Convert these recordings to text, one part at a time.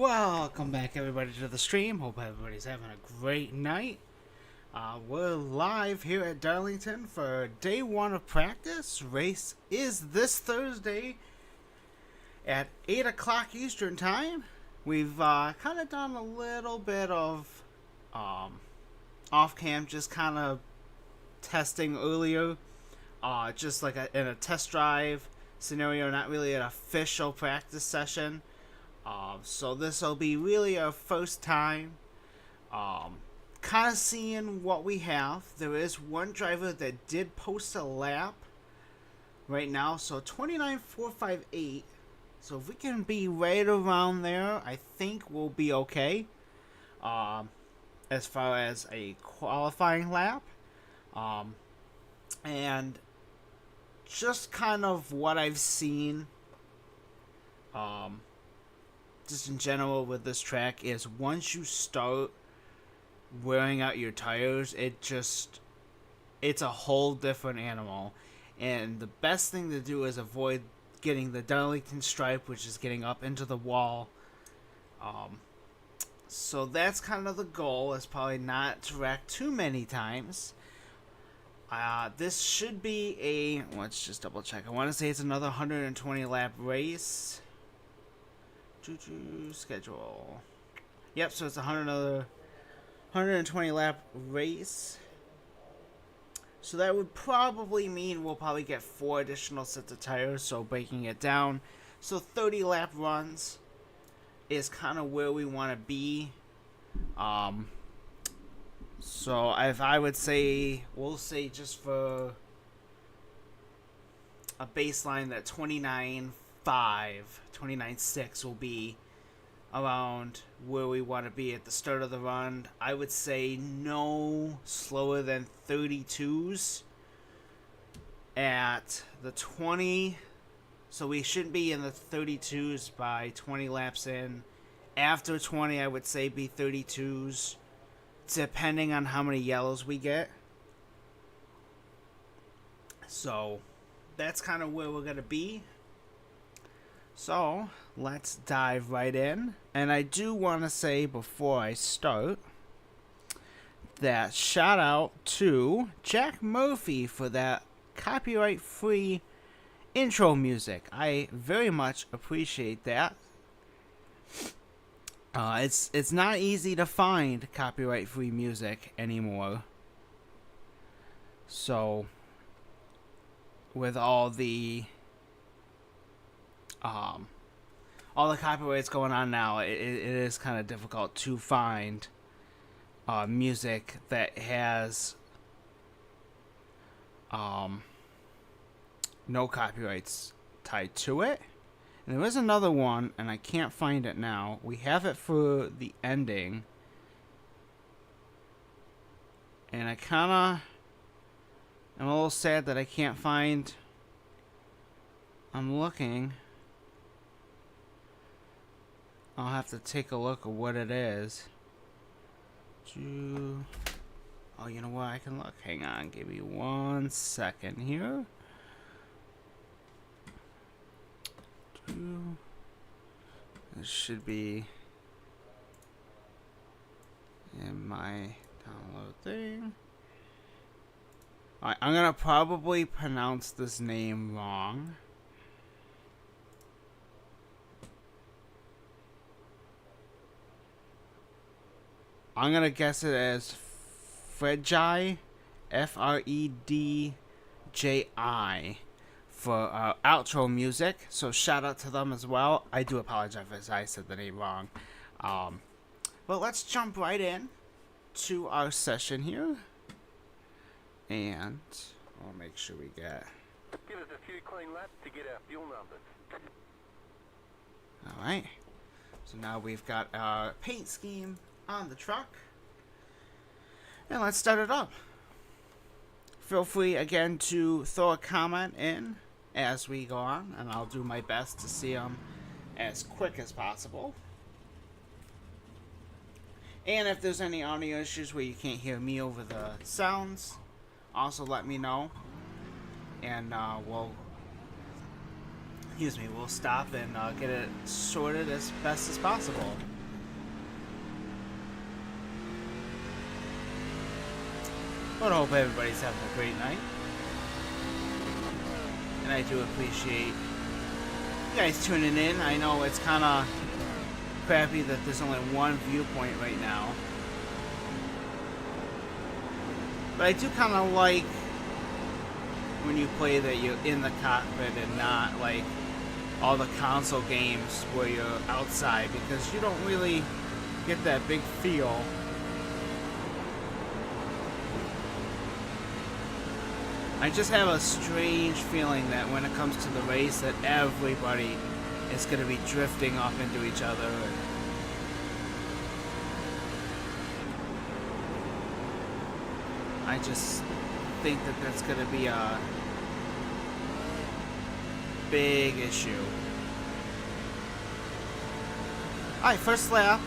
Welcome back, everybody, to the stream. Hope everybody's having a great night. We're live here at Darlington for day one of practice. Race is this Thursday at 8 o'clock Eastern Time. We've kind of done a little bit of off-cam, just kind of testing earlier. Just like in a test drive scenario, not really an official practice session. So this will be really our first time kind of seeing what we have. There is one driver that did post a lap right now, so 29.458. So if we can be right around there, I think we'll be okay as far as a qualifying lap. And just kind of what I've seen just in general with this track is once you start wearing out your tires, it's a whole different animal. And the best thing to do is avoid getting the Darlington stripe, which is getting up into the wall. So that's kind of the goal, is probably not to wreck too many times. This should be let's just double check. I want to say it's another 120 lap race. Schedule. Yep, so it's another 120 lap race. So that would probably mean we'll probably get 4 additional sets of tires, so breaking it down. So 30 lap runs is kind of where we want to be. So if I would say, we'll say just for a baseline that 29.6 will be around where we want to be at the start of the run. I would say no slower than 32s at the 20. So we shouldn't be in the 32s by 20 laps in. After 20, I would say be 32s, depending on how many yellows we get. So that's kind of where we're going to be. So let's dive right in. And I do want to say before I start that shout out to Jack Murphy for that copyright free intro music. I very much appreciate that. It's not easy to find copyright free music anymore. So with all the copyrights going on now, it is kind of difficult to find music that has no copyrights tied to it. And there is another one, and I can't find it now. We have it for the ending, and I am a little sad that I can't find. I'm looking. I'll have to take a look at what it is. Oh, you know what? I can look. Hang on. Give me 1 second here. This should be in my download thing. Alright, I'm gonna probably pronounce this name wrong. I'm gonna guess it as Fredji, Fredji, for outro music. So shout out to them as well. I do apologize if I said the name wrong. But let's jump right in to our session here, and I'll make sure we get. Give us a few clean laps to get our fuel numbers. All right. So now we've got our paint scheme on the truck, and let's start it up. Feel free again to throw a comment in as we go on, and I'll do my best to see them as quick as possible. And if there's any audio issues where you can't hear me over the sounds, also let me know, and we'll we'll stop and get it sorted as best as possible. But I hope everybody's having a great night. And I do appreciate you guys tuning in. I know it's kind of crappy that there's only one viewpoint right now. But I do kind of like when you play that you're in the cockpit and not like all the console games where you're outside, because you don't really get that big feel. I just have a strange feeling that when it comes to the race that everybody is going to be drifting off into each other. I just think that that's going to be a big issue. Alright, first lap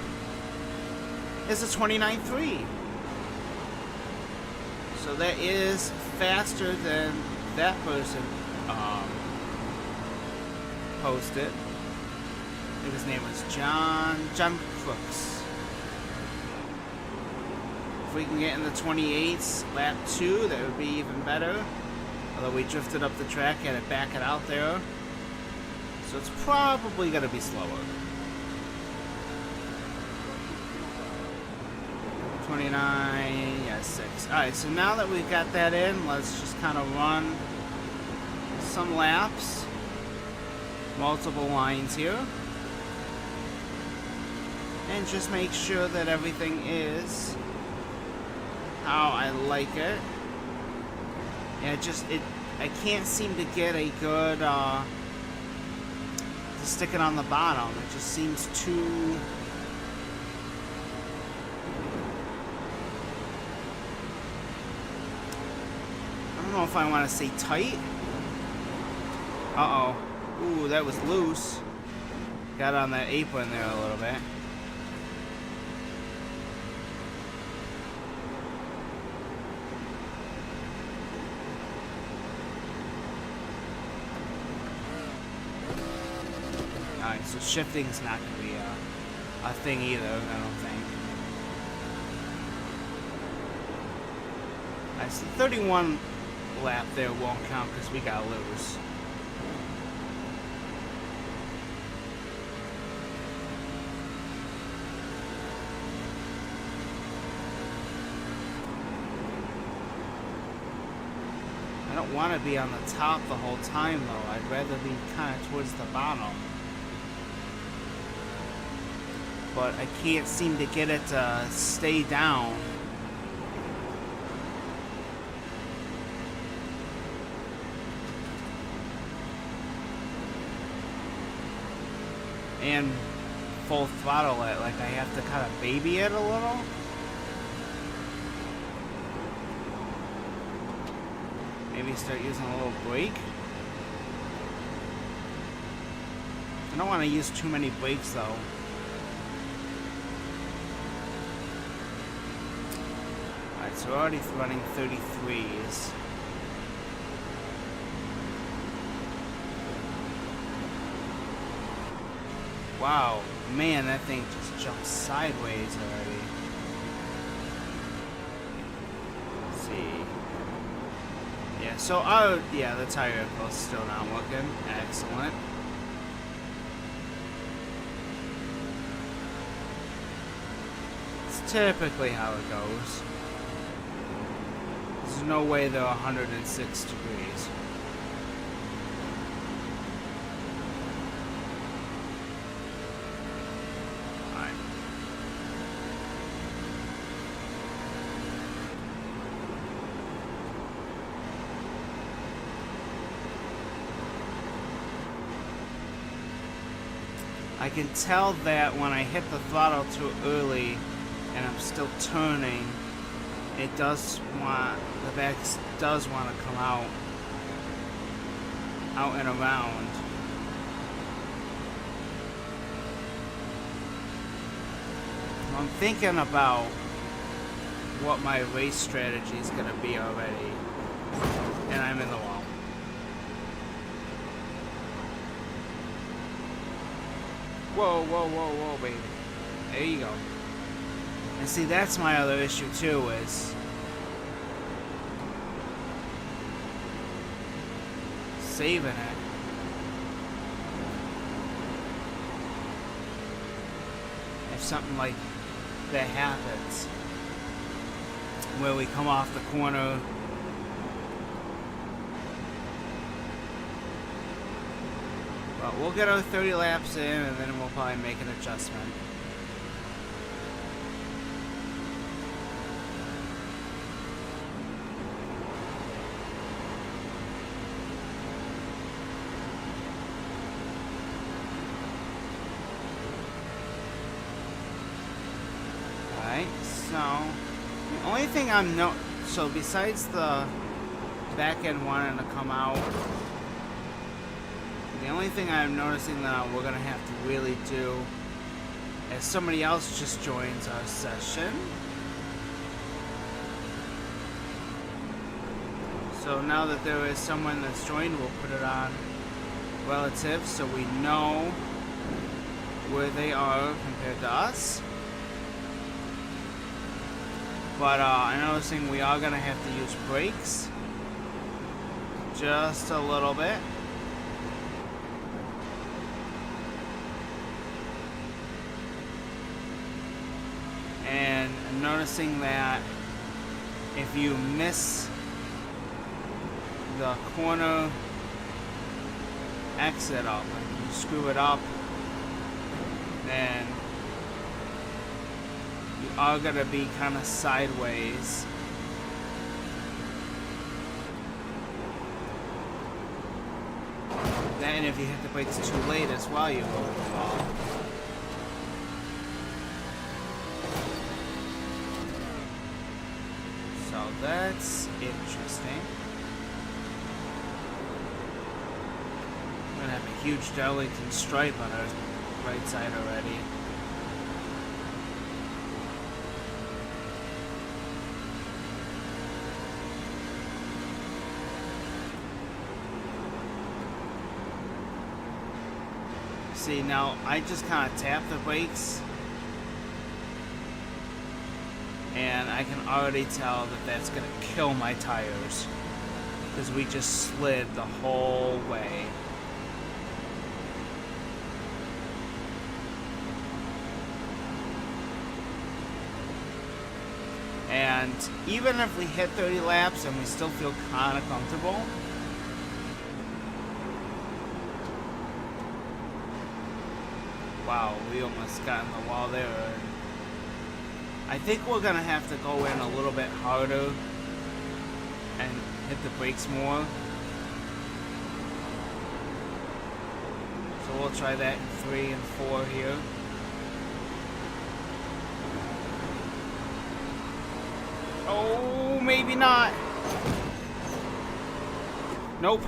is a 29.3. So that is faster than that person posted. I think his name was John Crooks. If we can get in the 28s, lap 2, that would be even better. Although we drifted up the track, had to back it out there. So it's probably going to be slower. 29, yeah, 6. Alright, so now that we've got that in, let's just kind of run some laps. Multiple lines here. And just make sure that everything is how I like it. Yeah, I can't seem to get a good, to stick it on the bottom. It just seems too... I don't know if I want to say tight. Uh-oh. Ooh, that was loose. Got on that apron there a little bit. Alright, so shifting's not going to be a thing either, I don't think. Alright, so 31 lap there won't count because we got loose. I don't want to be on the top the whole time though. I'd rather be kind of towards the bottom. But I can't seem to get it to stay down. And full throttle it, like I have to kind of baby it a little. Maybe start using a little brake. I don't want to use too many brakes though. Alright, so we're already running 33s. Wow, man, that thing just jumped sideways already. Let's see. Yeah, so yeah, the tire is still not working. Excellent. It's typically how it goes. There's no way they're 106 degrees. I can tell that when I hit the throttle too early and I'm still turning, it does want, the back does want to come out and around. I'm thinking about what my race strategy is going to be already, and I'm in the wall. Whoa, whoa, whoa, whoa, baby. There you go. And see, that's my other issue too, is saving it. If something like that happens, where we come off the corner, but we'll get our 30 laps in and then we'll probably make an adjustment. Alright, so the only thing so besides the back end wanting to come out, the only thing I'm noticing that we're gonna have to really do is somebody else just joins our session. So now that there is someone that's joined, we'll put it on relative so we know where they are compared to us. But I'm noticing we are gonna have to use brakes just a little bit. And I'm noticing that if you miss the corner exit up, like you screw it up, then you are gonna be kind of sideways. Then if you hit the brakes too late as well, you will fall. So that's interesting. We're gonna have a huge Darlington stripe on our right side already. See, now I just kind of tap the brakes and I can already tell that that's gonna kill my tires because we just slid the whole way. And even if we hit 30 laps and we still feel kind of comfortable, wow, we almost got in the wall there. I think we're gonna have to go in a little bit harder and hit the brakes more. So we'll try that in 3 and 4 here. Oh, maybe not. Nope.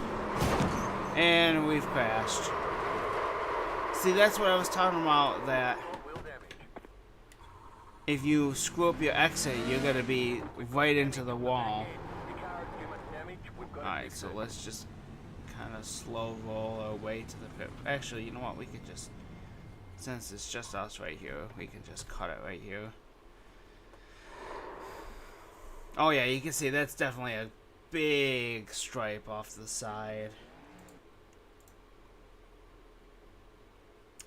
And we've crashed. See, that's what I was talking about, that if you screw up your exit, you're going to be right into the wall. Alright, so let's just kind of slow roll our way to the pit. Actually, you know what? We could just, since it's just us right here, we can just cut it right here. Oh yeah, you can see that's definitely a big stripe off the side.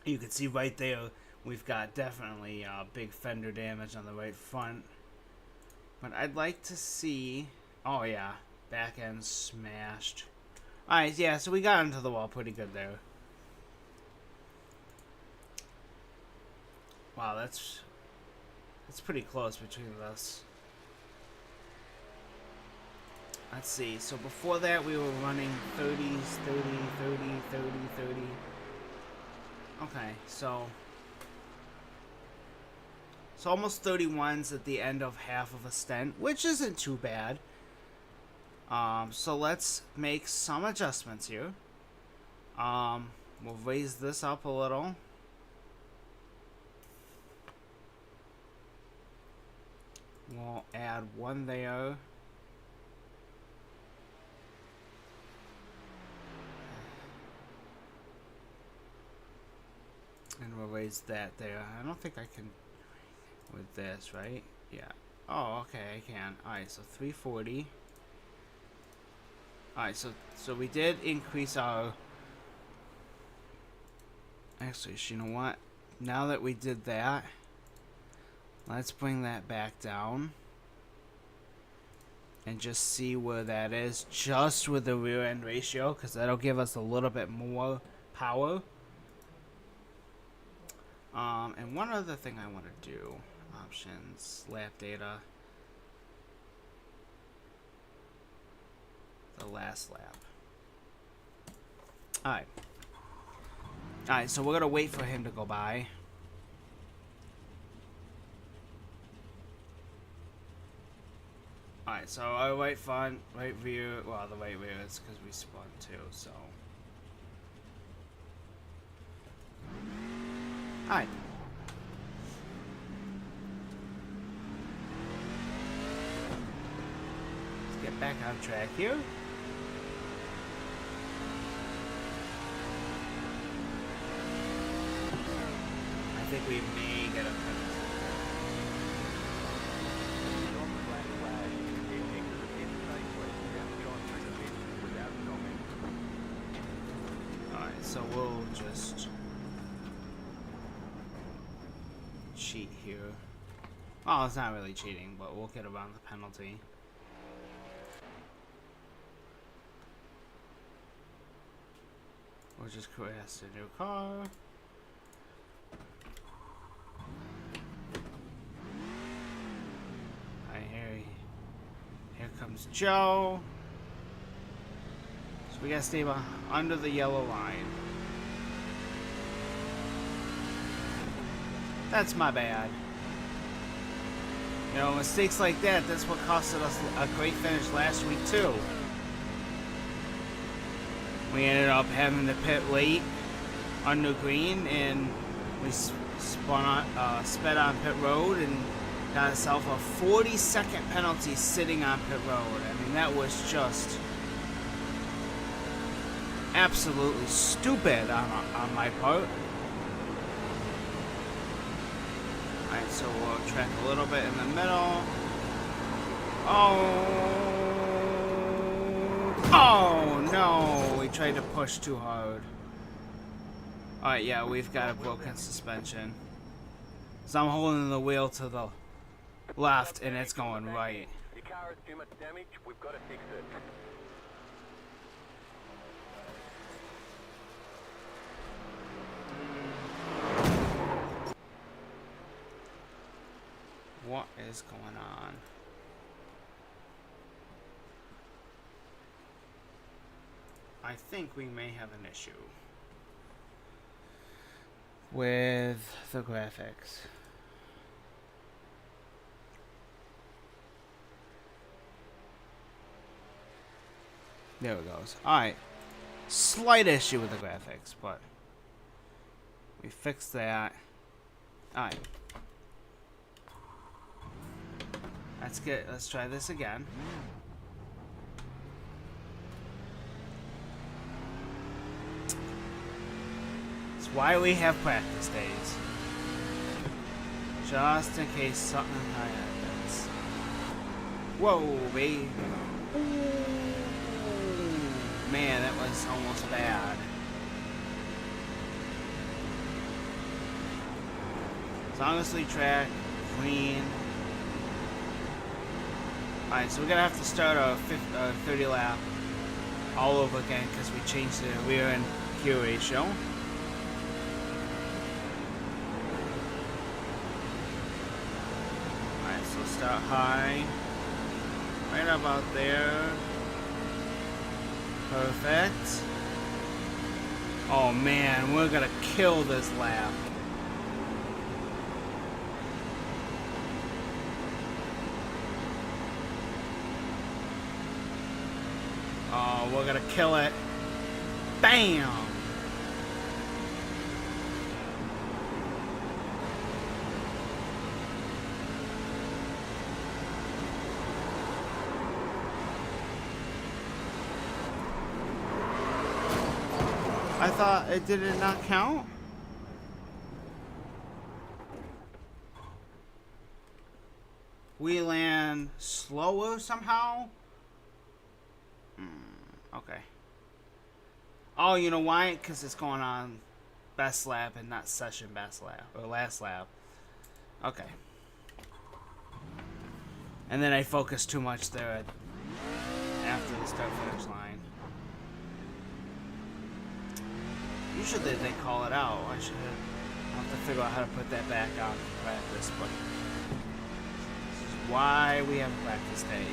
You can see right there, we've got definitely big fender damage on the right front. But I'd like to see... Oh yeah, back end smashed. Alright, yeah, so we got into the wall pretty good there. Wow, that's pretty close between us. Let's see, so before that we were running 30s, 30, 30, 30, 30. Okay, so almost 31s at the end of half of a stent, which isn't too bad. So let's make some adjustments here. We'll raise this up a little. We'll add one there. And we'll raise that there. I don't think I can with this, right? Yeah. Oh, okay, I can. Alright, so 340. Alright, so we did increase our... Actually, you know what? Now that we did that, let's bring that back down. And just see where that is, just with the rear end ratio, because that'll give us a little bit more power. And one other thing I want to do, options, lap data, the last lap. Alright, so we're going to wait for him to go by. Alright, so our right front, right rear, well, the right rear is because we spun too, so. Alright. Let's get back on track here. I think we may get a penalty. Alright, so we'll just cheat here. Well, it's not really cheating, but we'll get around the penalty. We'll just crash a new car. Here comes Joe. So we gotta stay under the yellow line. That's my bad. You know, mistakes like that, that's what costed us a great finish last week too. We ended up having to pit late under green, and we sped on pit road and got itself a 40-second penalty sitting on pit road. I mean, that was just absolutely stupid on my part. Alright, so we'll track a little bit in the middle. Oh no! We tried to push too hard. Alright, yeah, we've got a broken suspension. So I'm holding the wheel to the left and it's going right. Your car has too much damage, we've got to fix it. What is going on? I think we may have an issue with the graphics. There it goes. Alright. Slight issue with the graphics, but we fixed that. Alright. Let's try this again. It's why we have practice days. Just in case something happens. Whoa, baby. Man, that was almost bad. It's honestly track, clean. Alright, so we're gonna have to start our 30 lap all over again because we changed the rear end gear ratio. Alright, so start high. Right about there. Perfect. Oh man, we're gonna kill this lap. Oh, we're gonna kill it. Bam! I thought it did not count. We land slower somehow. Okay. Oh, you know why? Because it's going on best lap and not session best lap or last lap. Okay. And then I focused too much there after the start finish line. Usually they call it out. I should have to figure out how to put that back on for practice, but this is why we have practice day.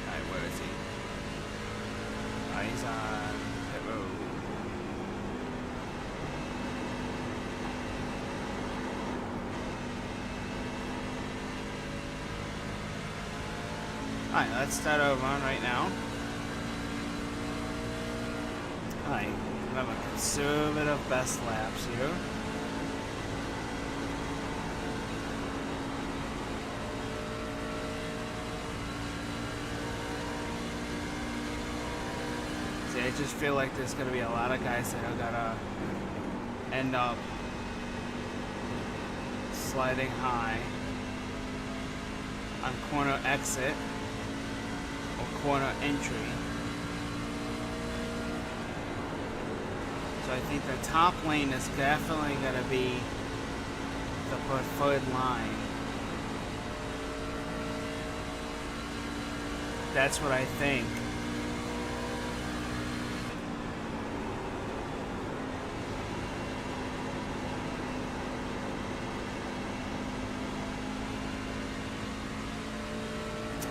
Alright, where is he? He's on pit road. Alright, let's start our run right now. Alright, remember, conservative best laps here. See, I just feel like there's gonna be a lot of guys that are gonna end up sliding high on corner exit or corner entry. So I think the top lane is definitely going to be the preferred line. That's what I think.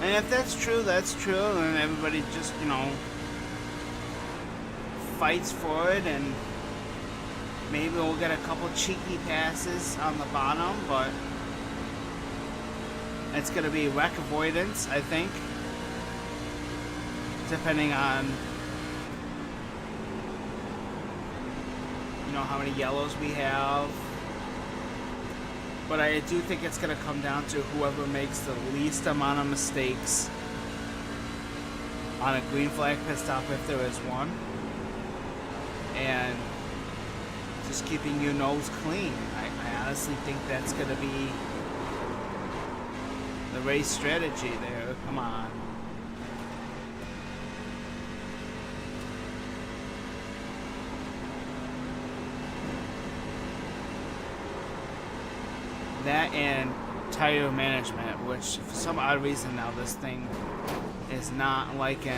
And if that's true, that's true. And everybody just, you know, fights for it, and maybe we'll get a couple cheeky passes on the bottom, but it's going to be wreck avoidance, I think, depending on, you know, how many yellows we have. But I do think it's going to come down to whoever makes the least amount of mistakes on a green flag pit stop, if there is one. And just keeping your nose clean. I honestly think that's going to be the race strategy there. Come on. That and tire management, which for some odd reason now this thing is not liking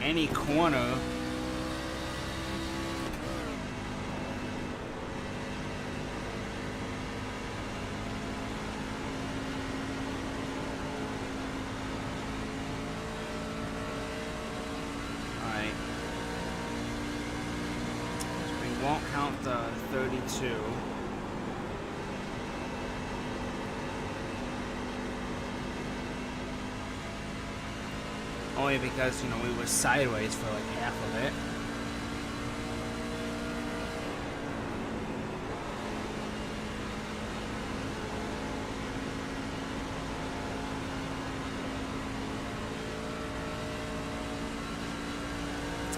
any corner. Alright. So we won't count the 32. Only because, you know, we were sideways for like half of it.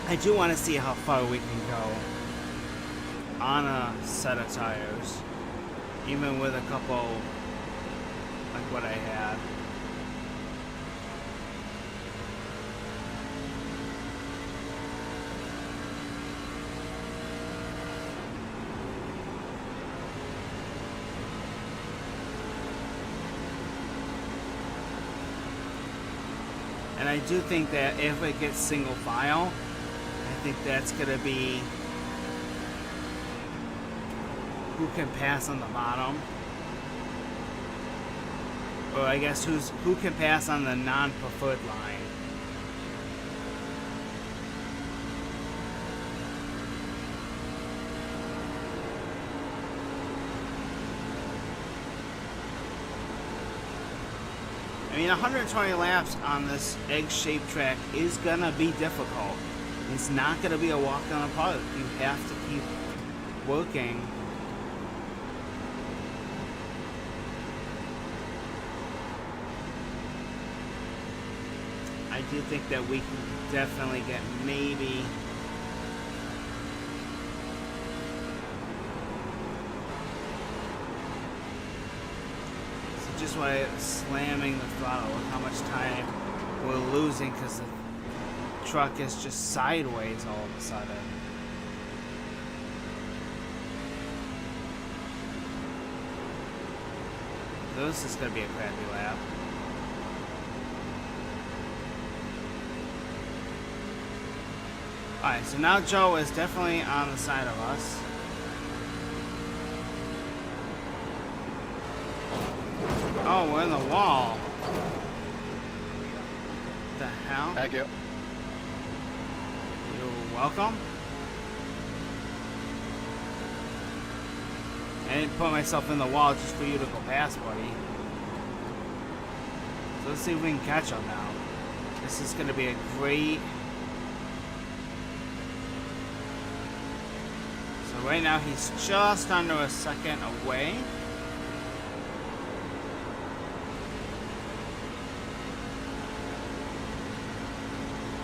I do want to see how far we can go on a set of tires, even with a couple like what I had. And I do think that if it gets single file, I think that's going to be who can pass on the bottom. Or I guess who can pass on the non-preferred line. I mean, 120 laps on this egg-shaped track is gonna be difficult. It's not gonna be a walk down the park. You have to keep working. I do think that we can definitely get maybe just by slamming the throttle. Look how much time we're losing because the truck is just sideways all of a sudden. This is going to be a crappy lap. Alright, so now Joe is definitely on the side of us. Oh, we're in the wall. What the hell? Thank you. You're welcome. I didn't put myself in the wall just for you to go past, buddy. So let's see if we can catch him now. This is going to be a great... So right now he's just under a second away.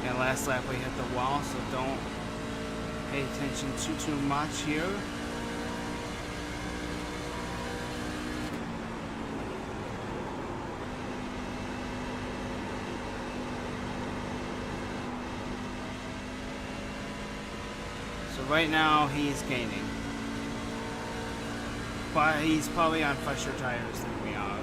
And last lap we hit the wall, so don't pay attention too much here. So right now he's gaining. But he's probably on fresher tires than we are.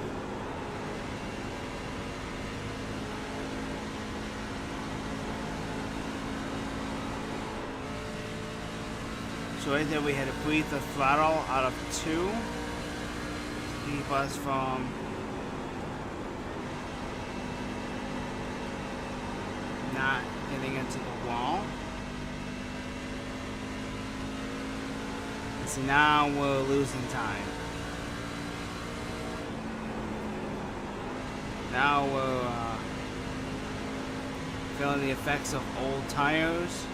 So right there we had to breathe the throttle out of 2 to keep us from not getting into the wall. And see, now we're losing time. Now we're feeling the effects of old tires.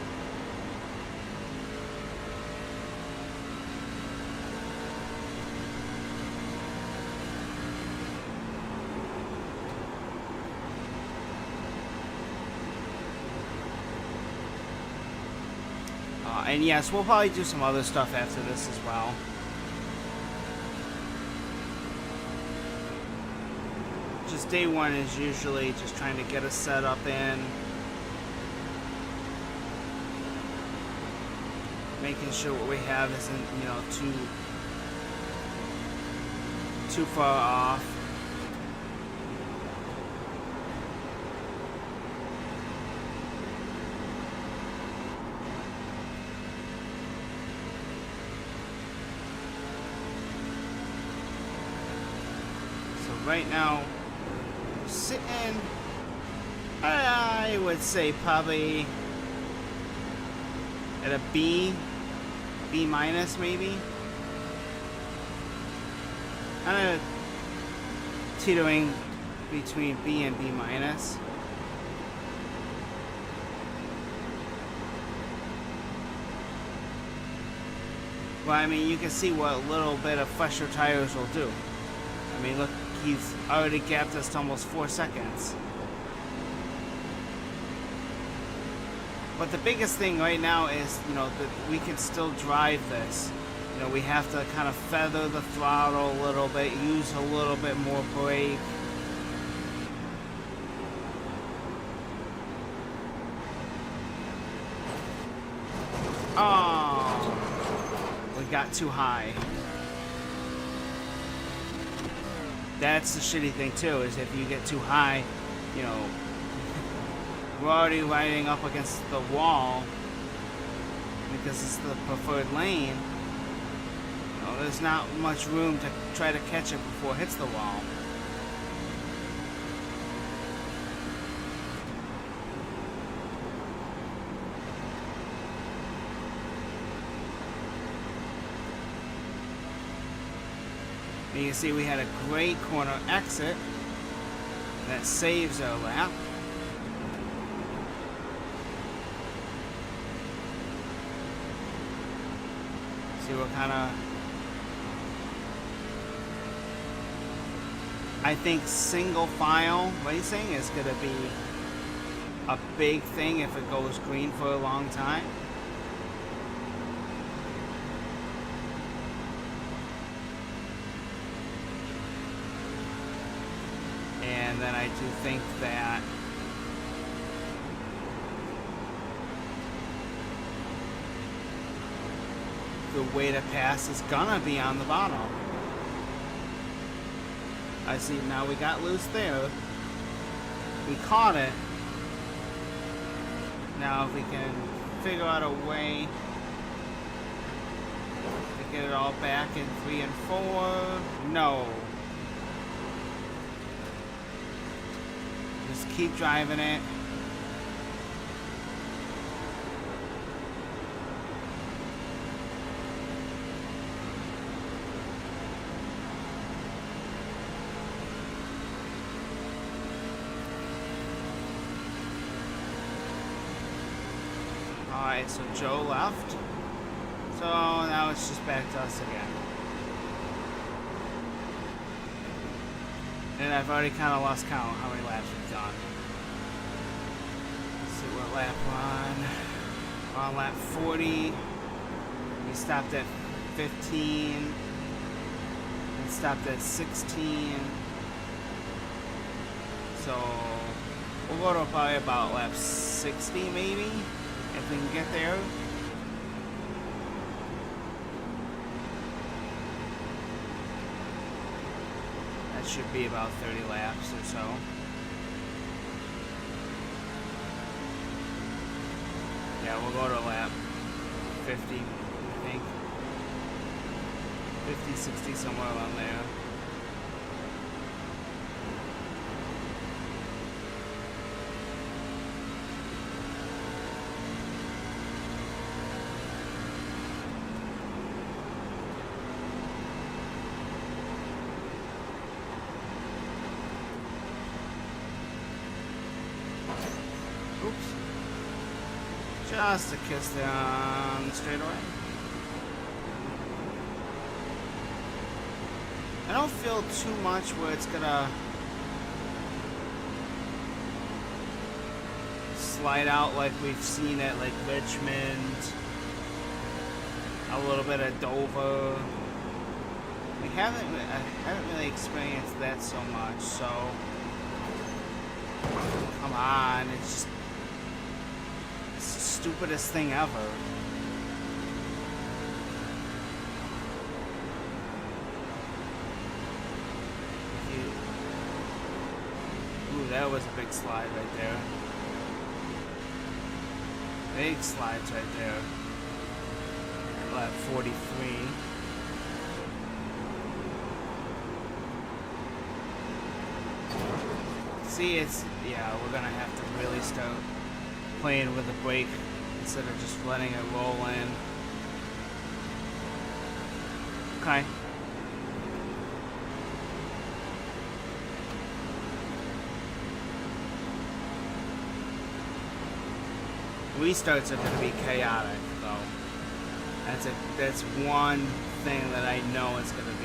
And yes, we'll probably do some other stuff after this as well. Just day one is usually just trying to get a setup in. Making sure what we have isn't, you know, too far off. Right now, sitting, I would say probably at a B minus maybe. Kind of teetering between B and B minus. Well, I mean, you can see what a little bit of fresher tires will do. I mean, look. He's already gapped us to almost 4 seconds. But the biggest thing right now is, you know, that we can still drive this. You know, we have to kind of feather the throttle a little bit, use a little bit more brake. Oh, we got too high. That's the shitty thing too, is if you get too high, you know, we're already riding up against the wall because it's the preferred lane. You know, there's not much room to try to catch it before it hits the wall. And you can see we had a great corner exit that saves our lap. See what kind of... I think single file racing is going to be a big thing if it goes green for a long time. then I do think that the way to pass is gonna be on the bottom. I see now we got loose there. We caught it. Now if we can figure out a way to get it all back in 3 and 4. No. Just keep driving it. Alright, so Joe left. So now it's just back to us again. And I've already kind of lost count how many laps we've done. Let's see what lap we're on. On lap 40. We stopped at 15. And stopped at 16. So we'll go to probably about lap 60 maybe. If we can get there. That should be about 30 laps or so. Yeah, we'll go to lap 50, I think. 50, 60, somewhere around there. Just a kiss down straight away. I don't feel too much where it's gonna slide out like we've seen at like Richmond, a little bit of Dover. I haven't really experienced that so much, so come on, it's just stupidest thing ever. Ooh, that was a big slide right there. Big slides right there. Lap 43. See, yeah, we're gonna have to really start playing with the brake instead of just letting it roll in. Okay. Restarts are going to be chaotic, though. That's one thing that I know it's going to be.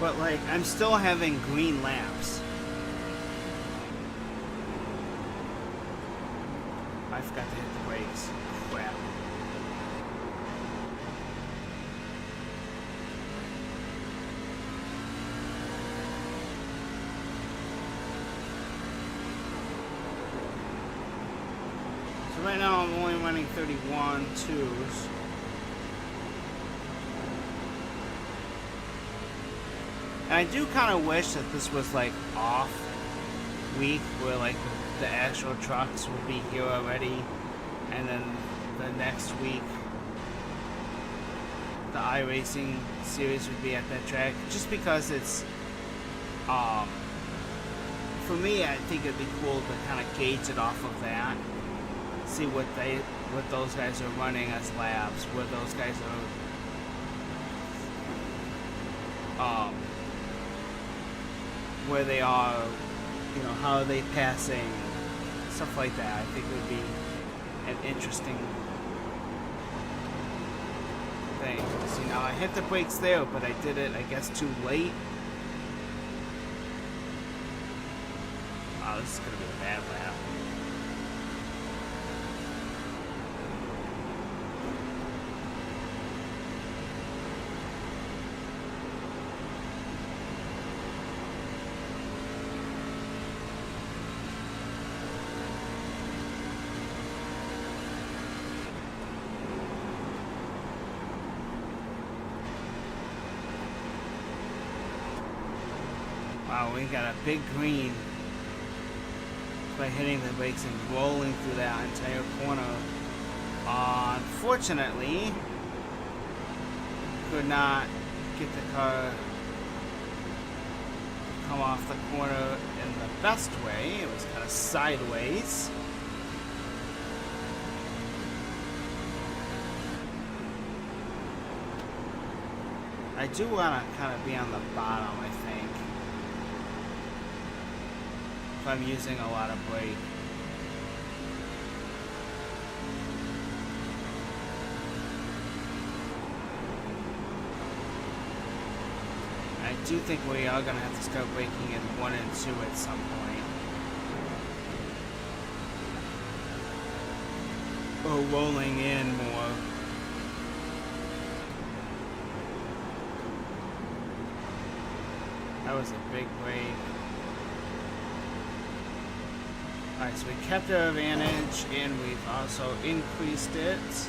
But, like, I'm still having green laps. I forgot to hit the brakes. Crap. So right now I'm only running 31 twos. And I do kind of wish that this was like off week where like the actual trucks would be here already, and then the next week the iRacing series would be at that track. Just because it's, for me, I think it'd be cool to kind of gauge it off of that, see what those guys are running as laps, where those guys are. Where they are, you know, how are they passing, stuff like that. I think would be an interesting thing. See, now I hit the brakes there, but I did it, I guess, too late. Wow, this is gonna be a bad lap. Wow, we got a big green by hitting the brakes and rolling through that entire corner. Unfortunately, could not get the car to come off the corner in the best way. It was kind of sideways. I do want to kind of be on the bottom, I think, if I'm using a lot of brake. I do think we are going to have to start braking in 1 and 2 at some point. Or rolling in more. That was a big break. Alright, so we kept our advantage and we've also increased it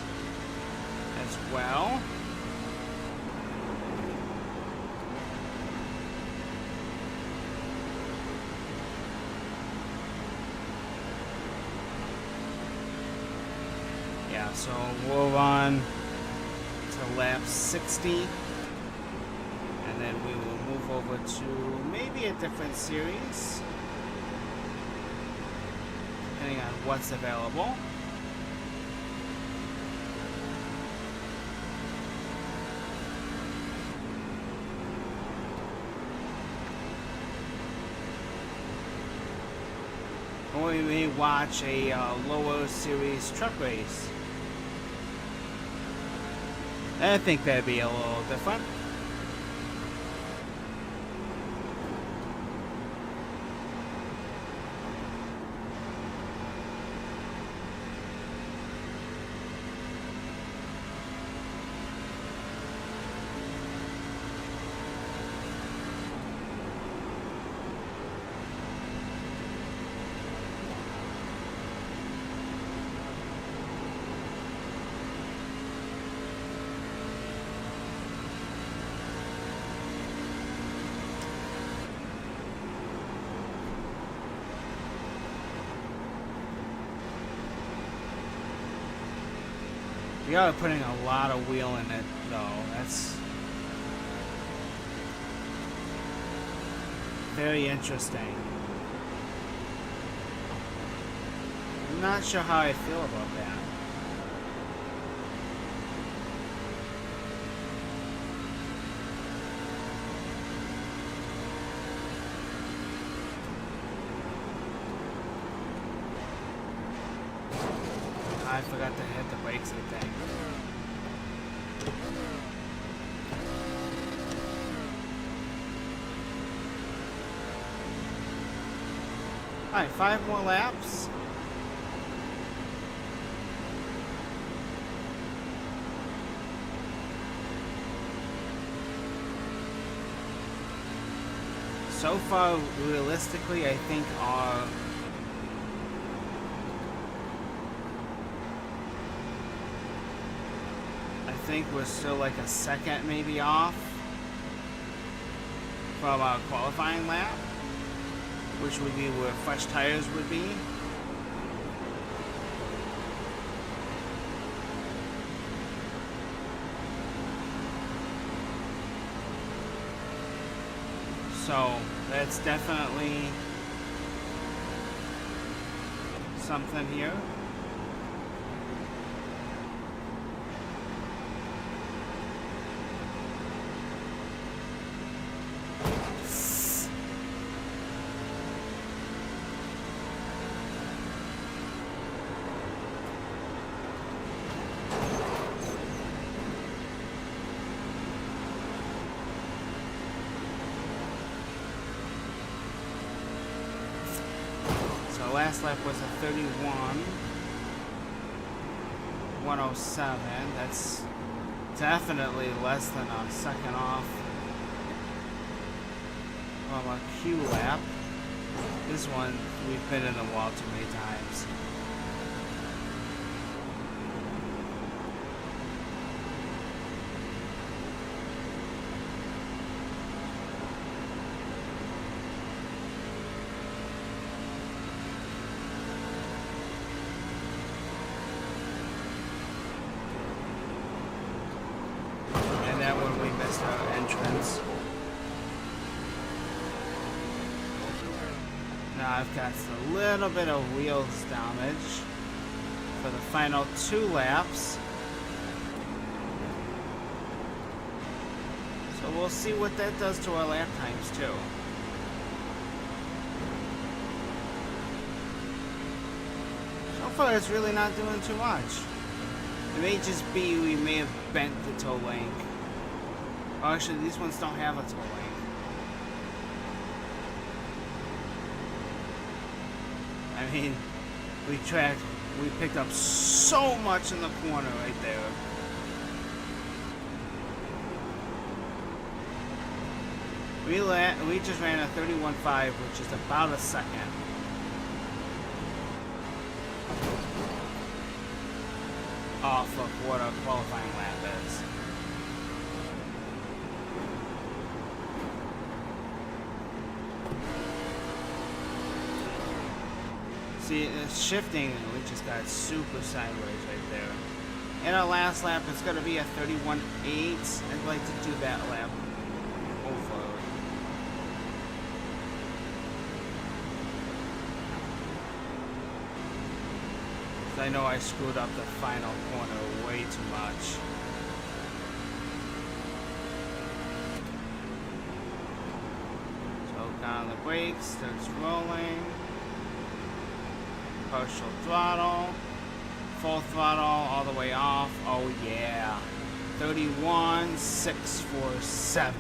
as well. Yeah, so we'll run to lap 60. And then we will move over to maybe a different series, depending on what's available. Or we may watch a lower series truck race. I think that'd be a little different. We are putting a lot of wheel in it, though. That's very interesting. I'm not sure how I feel about that. I forgot to hit the brakes, I think. Alright, 5 more laps. So far, realistically, I think we're still like a second maybe off from our qualifying lap, which would be where fresh tires would be. So that's definitely something here. our last lap was a 31:107. That's definitely less than a second off from a Q lap. This one, we've been in the wall too many times. And that one we missed our entrance. Now I've got a little bit of wheels damage for the final 2 laps. So we'll see what that does to our lap times too. So far it's really not doing too much. It may just be we may have bent the toe link. Oh, actually these ones don't have a toe link. I mean, we picked up so much in the corner right there. We just ran a 31.5, which is about a second. Off of what a qualifying lap is. See, it's shifting, and we just got super sideways right there. In our last lap, it's going to be a 31.8. I'd like to do that lap over. I know I screwed up the final corner way too much. So down the brakes, starts rolling. Partial throttle. Full throttle all the way off. Oh yeah. 31.647.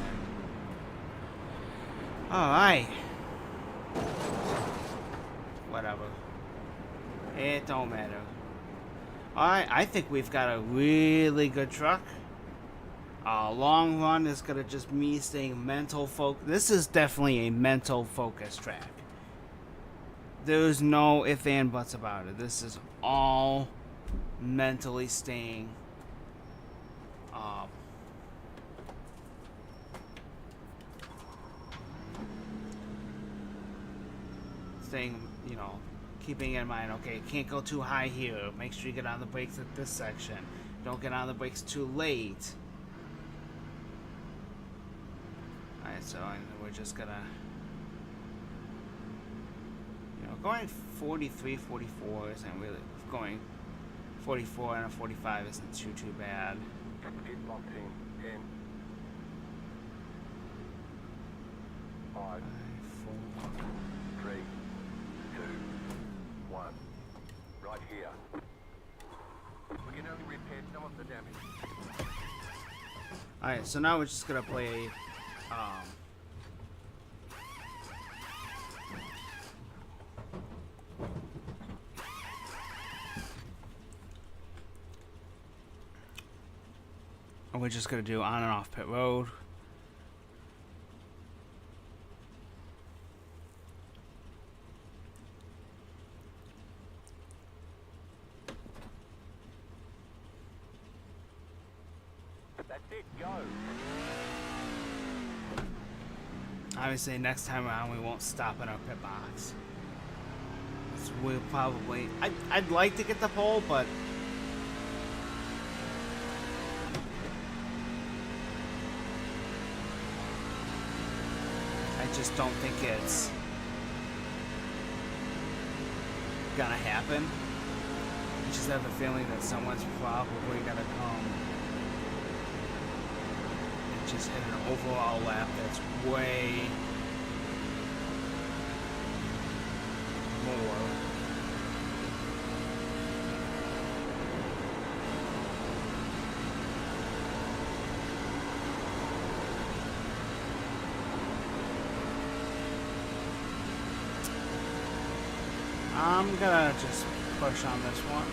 Alright. Whatever. It don't matter. Alright, I think we've got a really good truck. Long run is gonna just me staying mental focus. This is definitely a mental focus track. There's no ifs and buts about it. This is all mentally staying you know, keeping in mind, okay, can't go too high here. Make sure you get on the brakes at this section. Don't get on the brakes too late. Alright, so we're just gonna, you know, going 43, 44 isn't really, going 44 and a 45 isn't too bad. Get locked in. 10, 5, 4, 3, 2, 1. Right here. We can only repair some of the damage. Alright, so now we're just gonna play we're just gonna do on and off pit road. That's it, go. Obviously, next time around we won't stop in our pit box. So we'll probably, I'd like to get the pole, but I just don't think it's gonna happen. I just have a feeling that someone's probably gonna come and just hit an overall lap that's way more. I'm gonna just push on this one.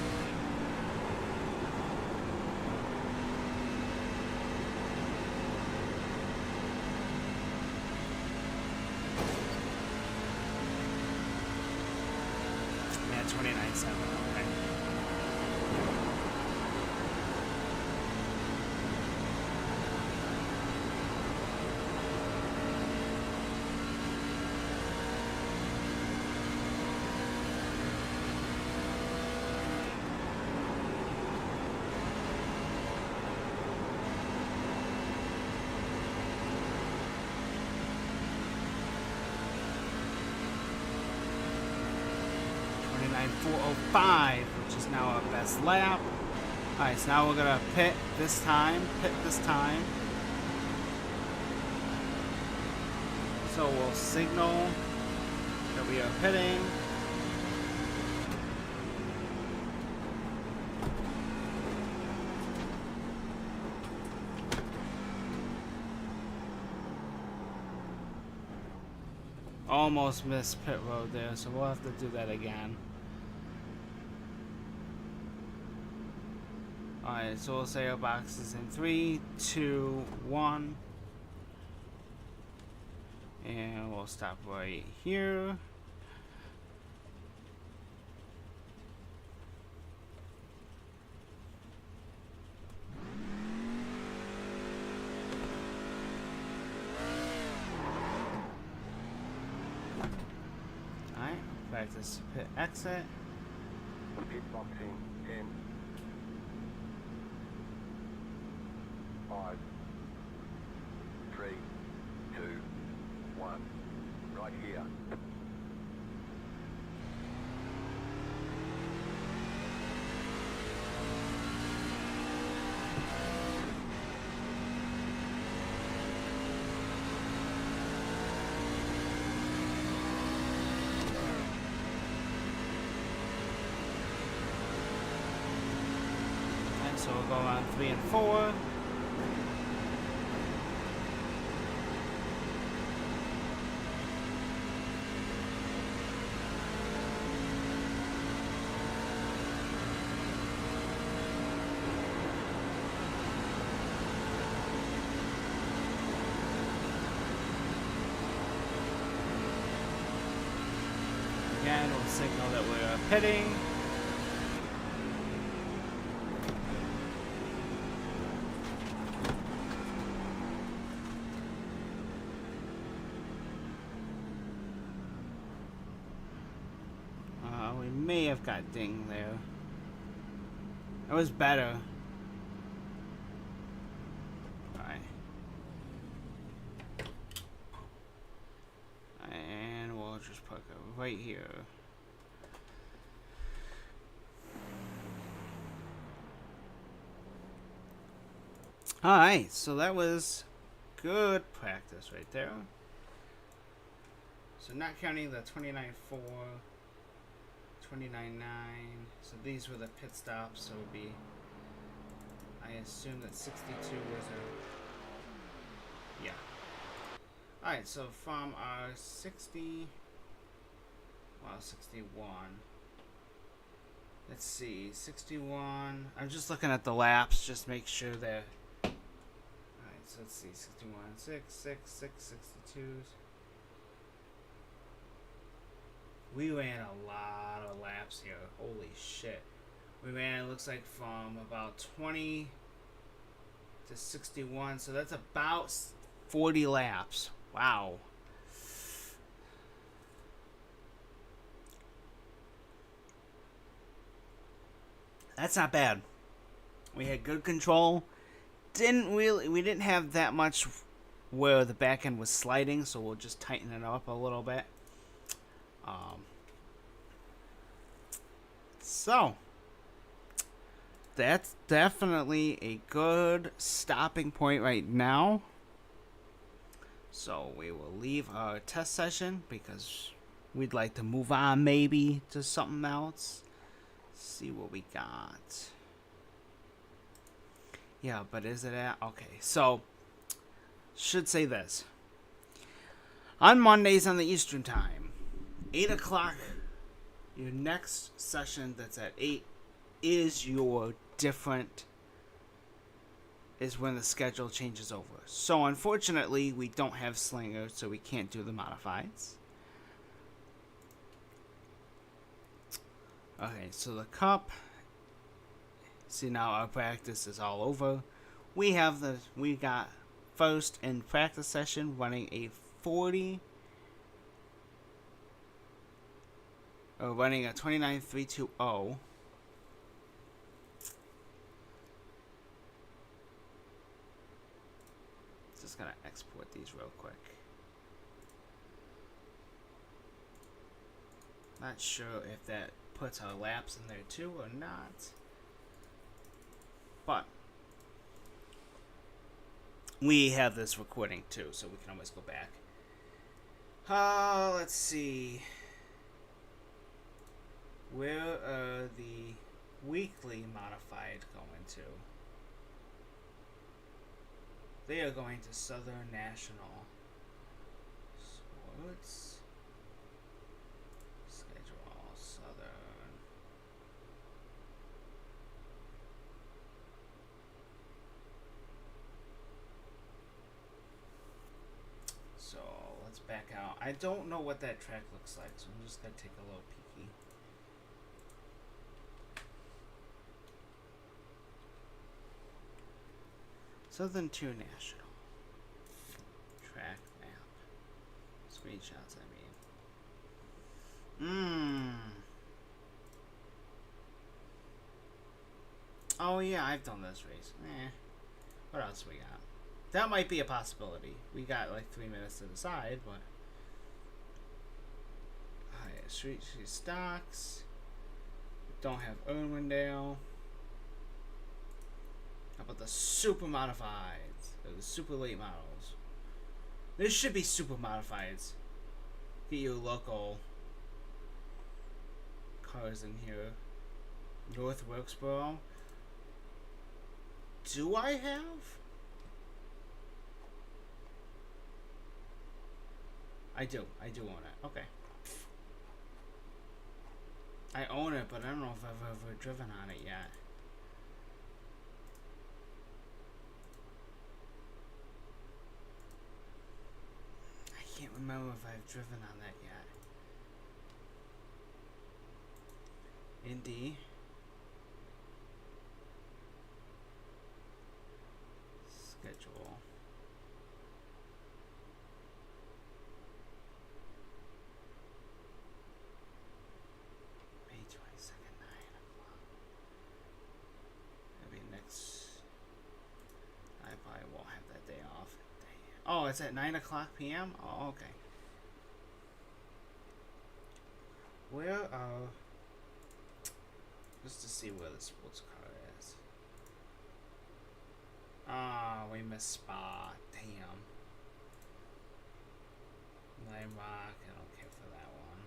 Yeah, 29.7, okay. .405, which is now our best lap. Alright, so now we're gonna pit this time. So we'll signal that we are pitting. Almost missed pit road there, so we'll have to do that again. Alright, so we'll say our box is in 3, 2, 1. And we'll stop right here. Alright, practice pit exit. Pit boxing in 5, 3, 2, 1. Right here. And so we'll go on 3 and 4. Again, we'll signal that we're pitting. We may have got dinged there. It was better. Alright. And we'll just put it right here. Alright, so that was good practice right there. So not counting the 29.4, 29.9. So these were the pit stops, so it would be, I assume that 62 was a, yeah. Alright, so from our 60, well, 61. Let's see, 61. I'm just looking at the laps, just make sure that. Alright, so let's see, 61, 6, 6, 6, 62s. We ran a lot of laps here. Holy shit. We ran, it looks like, from about 20 to 61. So that's about 40 laps. Wow. That's not bad. We had good control. We didn't have that much where the back end was sliding, so we'll just tighten it up a little bit. So that's definitely a good stopping point right now. So we will leave our test session because we'd like to move on maybe to something else. See what we got. Yeah, but is it at? Okay, so should say this. On Mondays on the Eastern Time, 8 o'clock Your next session that's at 8 is your different, is when the schedule changes over. So unfortunately, we don't have Slinger, so we can't do the modifieds. Okay, so the cup. See, now our practice is all over. We got first in practice session running a 40, or running a 29.320. Just gonna export these real quick. Not sure if that puts our laps in there too or not. But we have this recording too, so we can always go back. Let's see. Where are the weekly modified going to? They are going to Southern National. Sports. Schedule Southern. So let's back out. I don't know what that track looks like, so I'm just gonna take a little peeky. Southern 2 National. Track map. Screenshots, I mean. Oh yeah, I've done this race. What else we got? That might be a possibility. We got like 3 minutes to decide, but... Alright, Street Stocks. Don't have Irwindale. How about the super modifieds? Or the super late models. There should be super modifieds. Get your local cars in here. North Wilkesboro. Do I have? I do own it. Okay. I own it, but I don't know if I've ever driven on it yet. I can't remember if I've driven on that yet. Indy. Schedule. May 22nd, 9 o'clock. Maybe next. I probably won't have that day off. Oh, it's at 9 o'clock p.m.? Oh, okay. Where are... Just to see where the sports car is. Ah, we missed Spa. Damn. Lime Rock, I don't care for that one.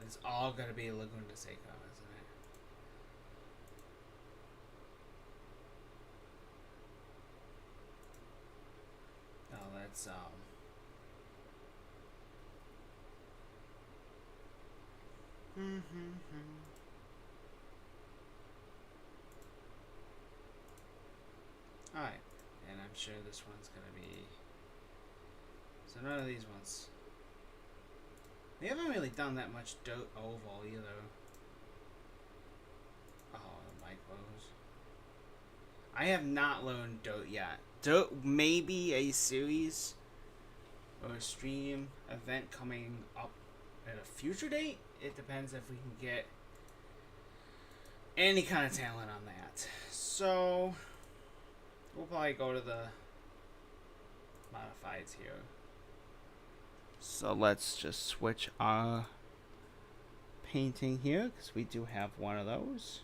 It's all gonna be Laguna Seca, isn't it? Oh, that's Alright, and I'm sure this one's gonna be... So none of these ones. They haven't really done that much dirt oval either. Oh, the micros. I have not learned dirt yet. Dirt may be a series or a stream event coming up at a future date. It depends if we can get any kind of talent on that. So we'll probably go to the modifieds here. So let's just switch our painting here, because we do have one of those.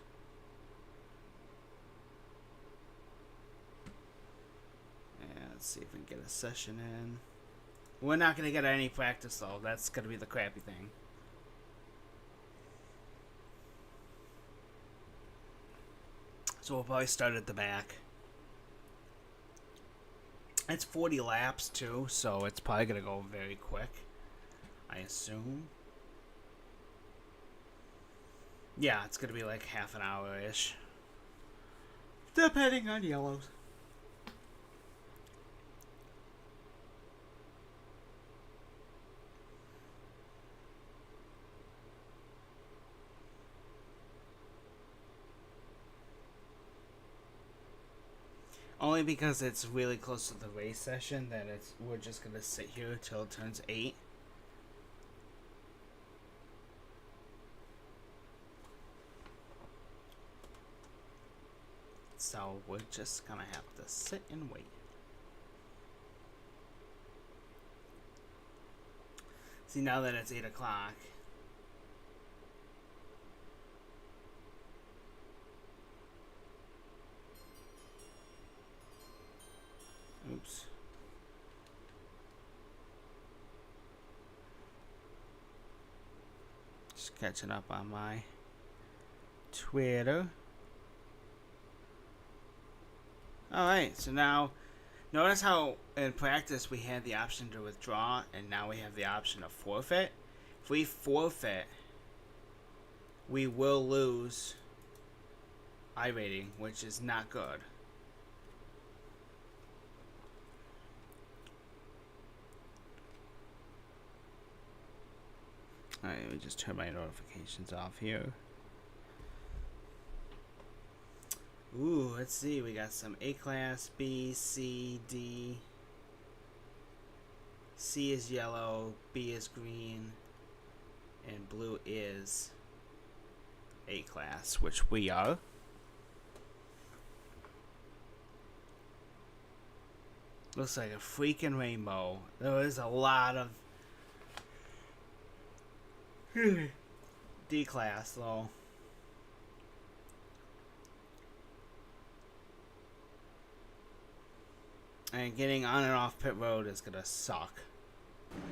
And let's see if we can get a session in. We're not going to get any practice though. That's going to be the crappy thing. So we'll probably start at the back. It's 40 laps too, so it's probably going to go very quick. I assume. Yeah, it's gonna be like half an hour-ish. Depending on yellows. Only because it's really close to the race session that we're just gonna sit here till it turns 8. So we're just gonna have to sit and wait. See, now that it's 8 o'clock. Oops. Just catching up on my Twitter. Alright, so now notice how in practice we had the option to withdraw and now we have the option of forfeit. If we forfeit, we will lose iRating, which is not good. Alright, let me just turn my notifications off here. Ooh, let's see. We got some A class, B, C, D. C is yellow, B is green, and blue is A class, which we are. Looks like a freaking rainbow. There is a lot of D class though. And getting on and off pit road is gonna suck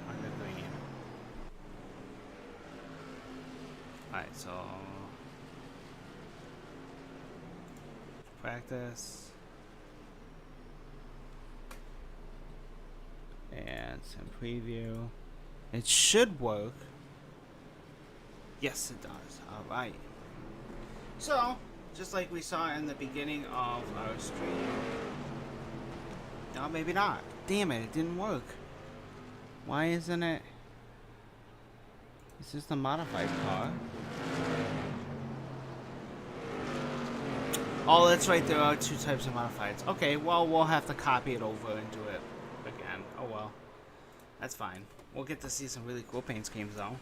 on the green. Alright, so practice and some preview. It should work. Yes, it does. Alright. So, just like we saw in the beginning of our stream. No, maybe not. Damn it, it didn't work. Why isn't it? Is this the modified car? Oh, that's right, there are 2 types of modifieds. Okay, well, we'll have to copy it over and do it again. Oh well. That's fine. We'll get to see some really cool paint schemes though.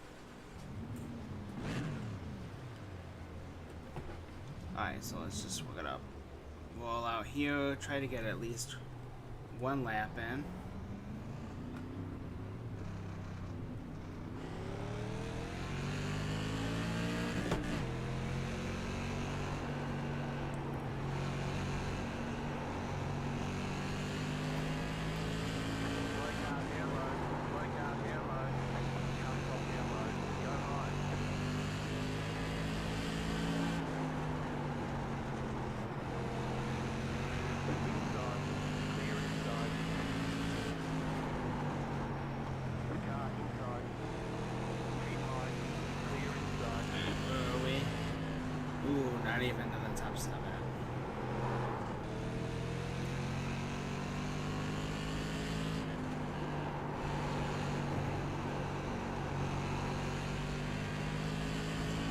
Alright, so let's just work it up. Roll out here, try to get at least 1 lap in. Not even to the top 7.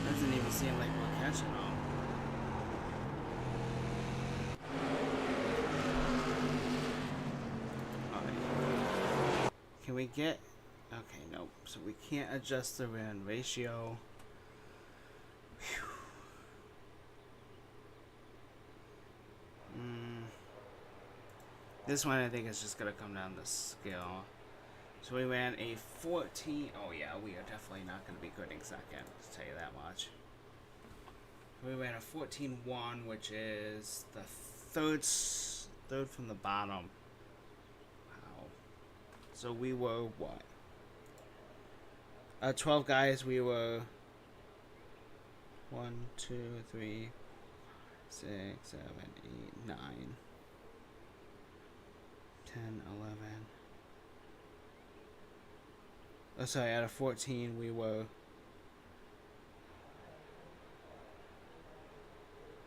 Doesn't even seem like we're catching them. Alright. Can we get... Okay, nope. So we can't adjust the run ratio. Whew. This one I think is just going to come down to skill. So we ran a 14. Oh yeah, we are definitely not going to be good in second. I'll tell you that much. We ran a 14-1, which is the third from the bottom. Wow. So we were what? 12 guys. We were 1, 2, 3, 6, 7, 8, 9. 10, 11. sorry, out of 14 we were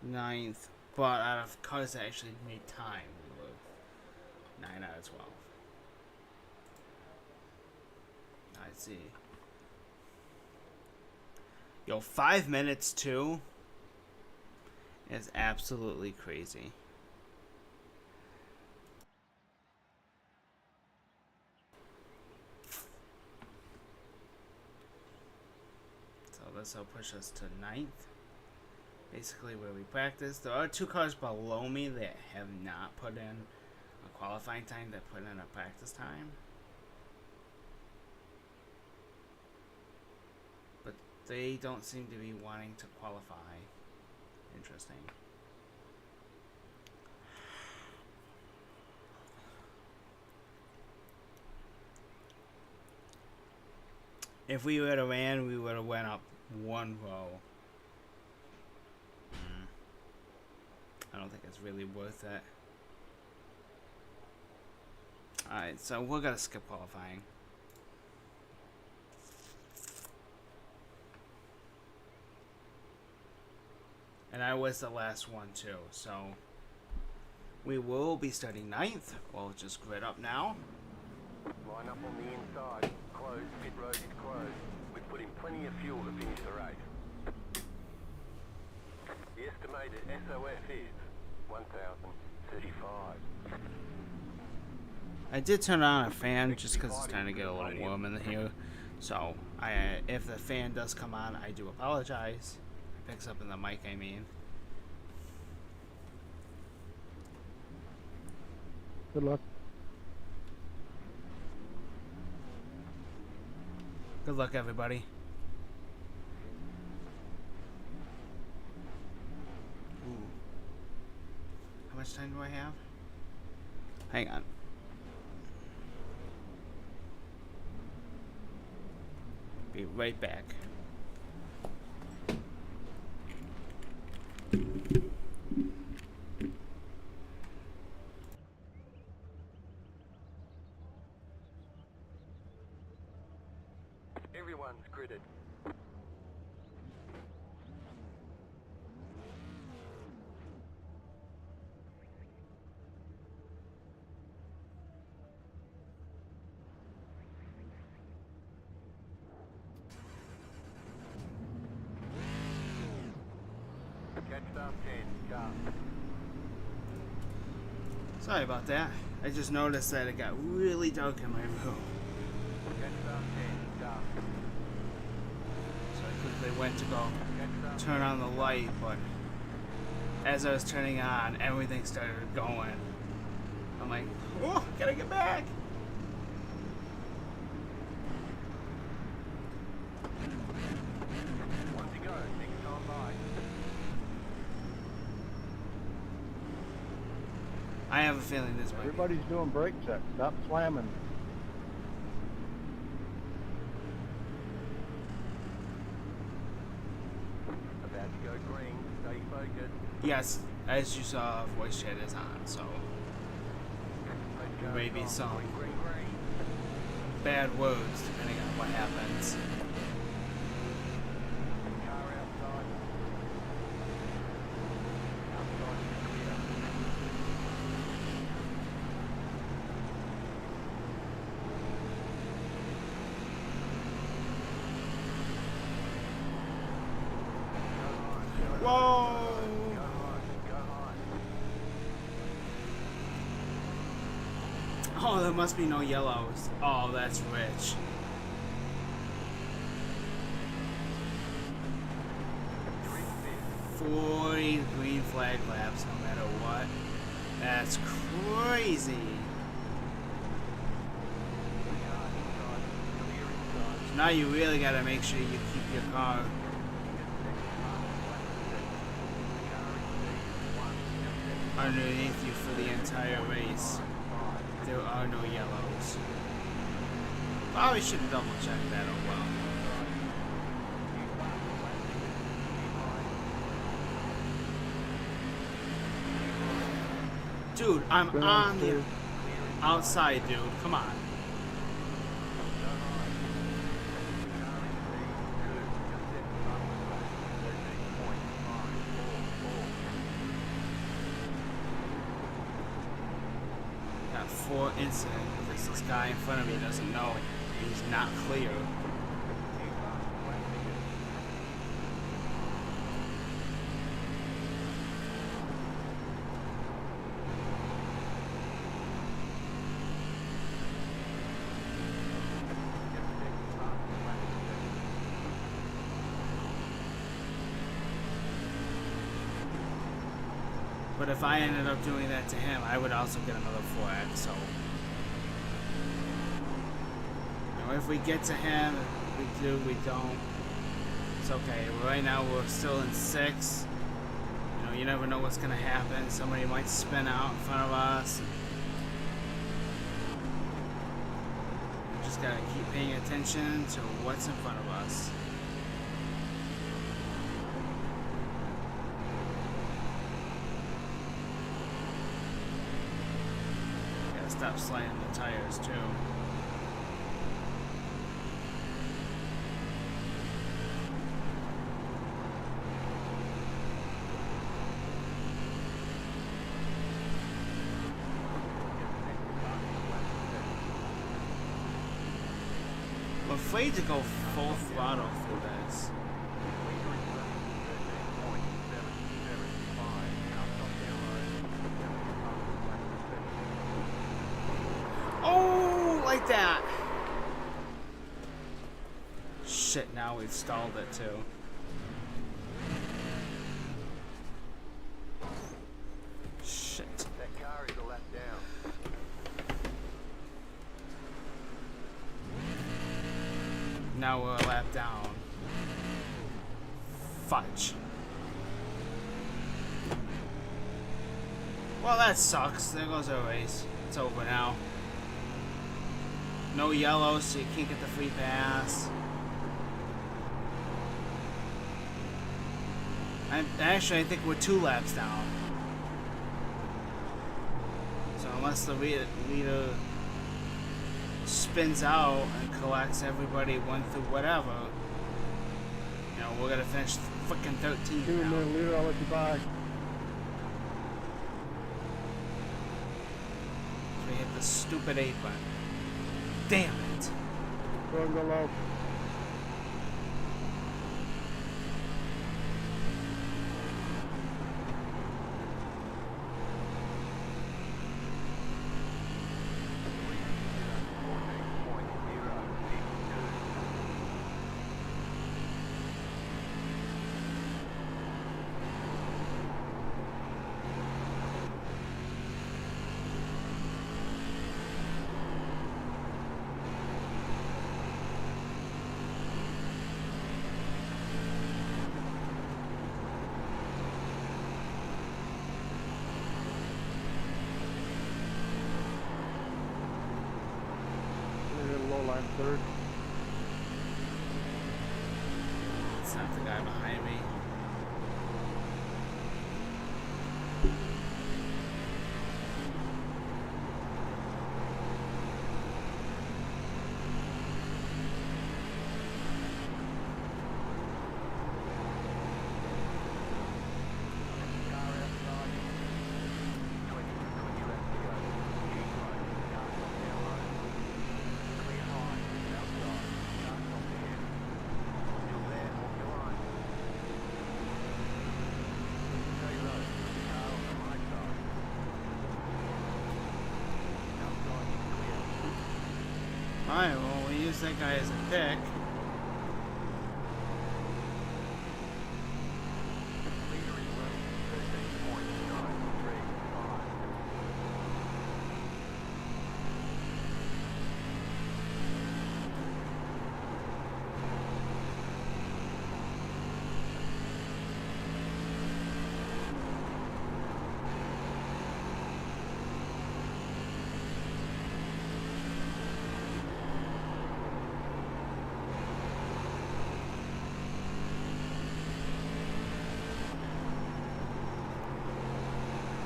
9th, but out of cars that actually made time, we were 9 out of 12. Let's see. Yo, 5 minutes too is absolutely crazy. So this will push us to 9th. Basically where we practice. There are 2 cars below me that have not put in a qualifying time, that put in a practice time. But they don't seem to be wanting to qualify. Interesting. If we would have ran, we would have went up 1 row. I don't think it's really worth it. Alright, so we're gonna skip qualifying. And I was the last one too, so we will be starting 9th. We'll just grid up now. Line up on the inside. Closed. Pit road is closed. We've put in plenty of fuel to finish the race. The estimated SOF is 1,035. I did turn on a fan just because it's starting to get a little warm in here. So, if the fan does come on, I do apologize. It picks up in the mic, I mean. Good luck. Good luck, everybody. Ooh. How much time do I have? Hang on. Be right back. Everyone's gridded. Catch up 10, go. Sorry about that. I just noticed that it got really dark in my room. Catch up 10, go. So I quickly went to go turn on the light, but as I was turning on, everything started going. I'm like, oh, gotta get back. One to go, next time by. I have a feeling this might be. Everybody's doing brake checks. Stop slamming. About to go green, stay focused. Yes, as you saw, voice chat is on, so there may be some Green. bad words depending on what happens. Car outside. Outside is clear. Whoa! Go high, go high. Oh, there must be no yellows. Oh, that's rich. Drink this. 40 green flag laps no matter what. That's crazy. Car inside, clear inside. So now you really gotta make sure you keep your car underneath you for the entire race. There are no yellows. Probably should have double checked that, oh well. Dude, I'm Good on on, the dude. outside, dude. Come on. incident because this guy in front of me doesn't know he's not clear. But if I ended up doing that to him, I would also get another flag, so... You know, if we get to him, we do, we don't. It's okay. Right now, we're still in 6. You know, you never know what's going to happen. Somebody might spin out in front of us. We just got to keep paying attention to what's in front of us. Stop sliding the tires too. I'm afraid to go full throttle through this. Oh, like that. Shit, now we've stalled it too. Shit. That car is a lap down. Now we're a lap down. Fudge. Well, that sucks. There goes our race. It's over now. No yellow, so you can't get the free pass. I think we're 2 laps down. So unless the leader spins out and collects everybody 1 through whatever, you know, we're gonna finish freaking 13 Give me a now. minute, leader, I'll let you by. We hit the stupid apron. Damn it. Go and go low. Low line 3rd. It's not the guy behind me. Alright, well, we use that guy as a pick.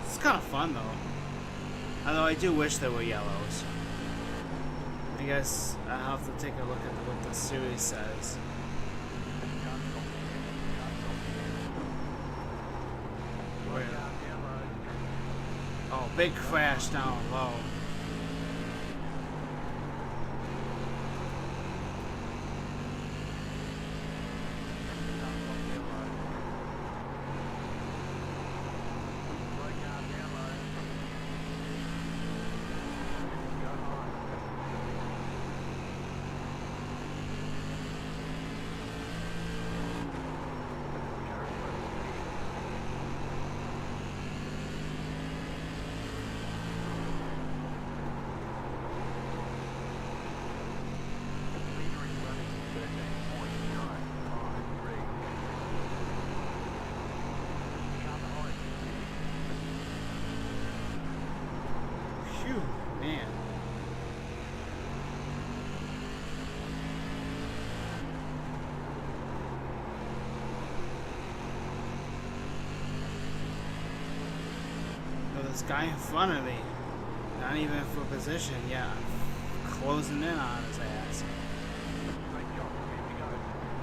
It's kind of fun, though. Although I do wish there were yellows. I guess I'll have to take a look at what the series says. Where? Oh, big crash down low. this guy in front of me, not even for position yet. I'm closing in on his ass.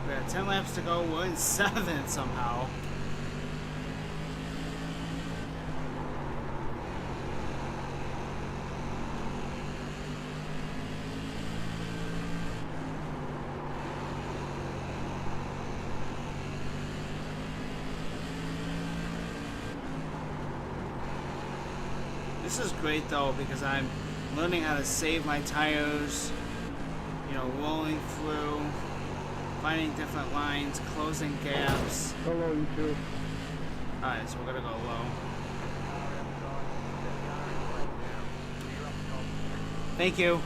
We got 10 laps to go. We're in 7 somehow. This is great though because I'm learning how to save my tires, you know, rolling through, finding different lines, closing gaps. Go low, you two. Alright, so we're gonna go low. Thank you.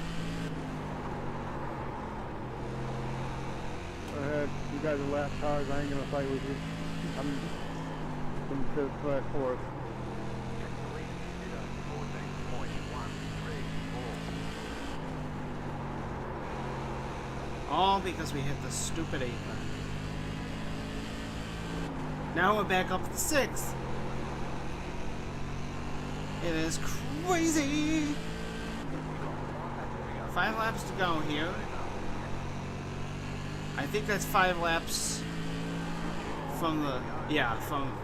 Go ahead. You guys are last cars. I ain't gonna fight with you. I'm from 5th foot 4th. All because we hit the stupid apron. Now we're back up to 6th. It is crazy. 5 laps to go here. I think that's 5 laps from the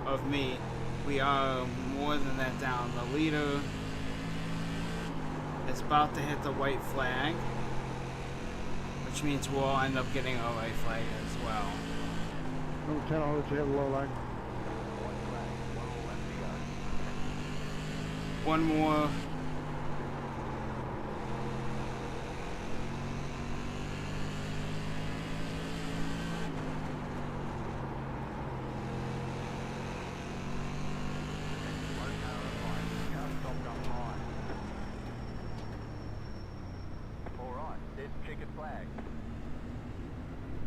of me. We are more than that down. The leader is about to hit the white flag, which means we'll end up getting a white flag as well. Number 10, I'll let you have the low line. One more.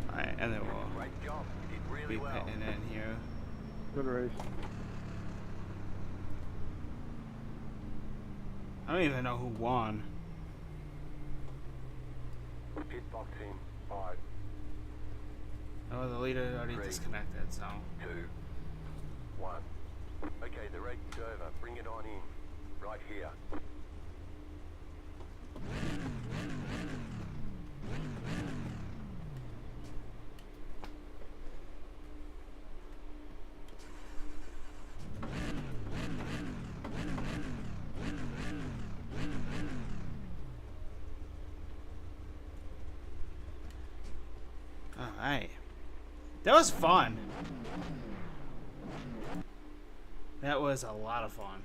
Alright, and then we'll be pitting in here. Good race. I don't even know who won. Pit box in 5, Oh, the leader already disconnected, so. 2, 1. Okay, the race is over. Bring it on in. Right here. Alright. That was fun. That was a lot of fun.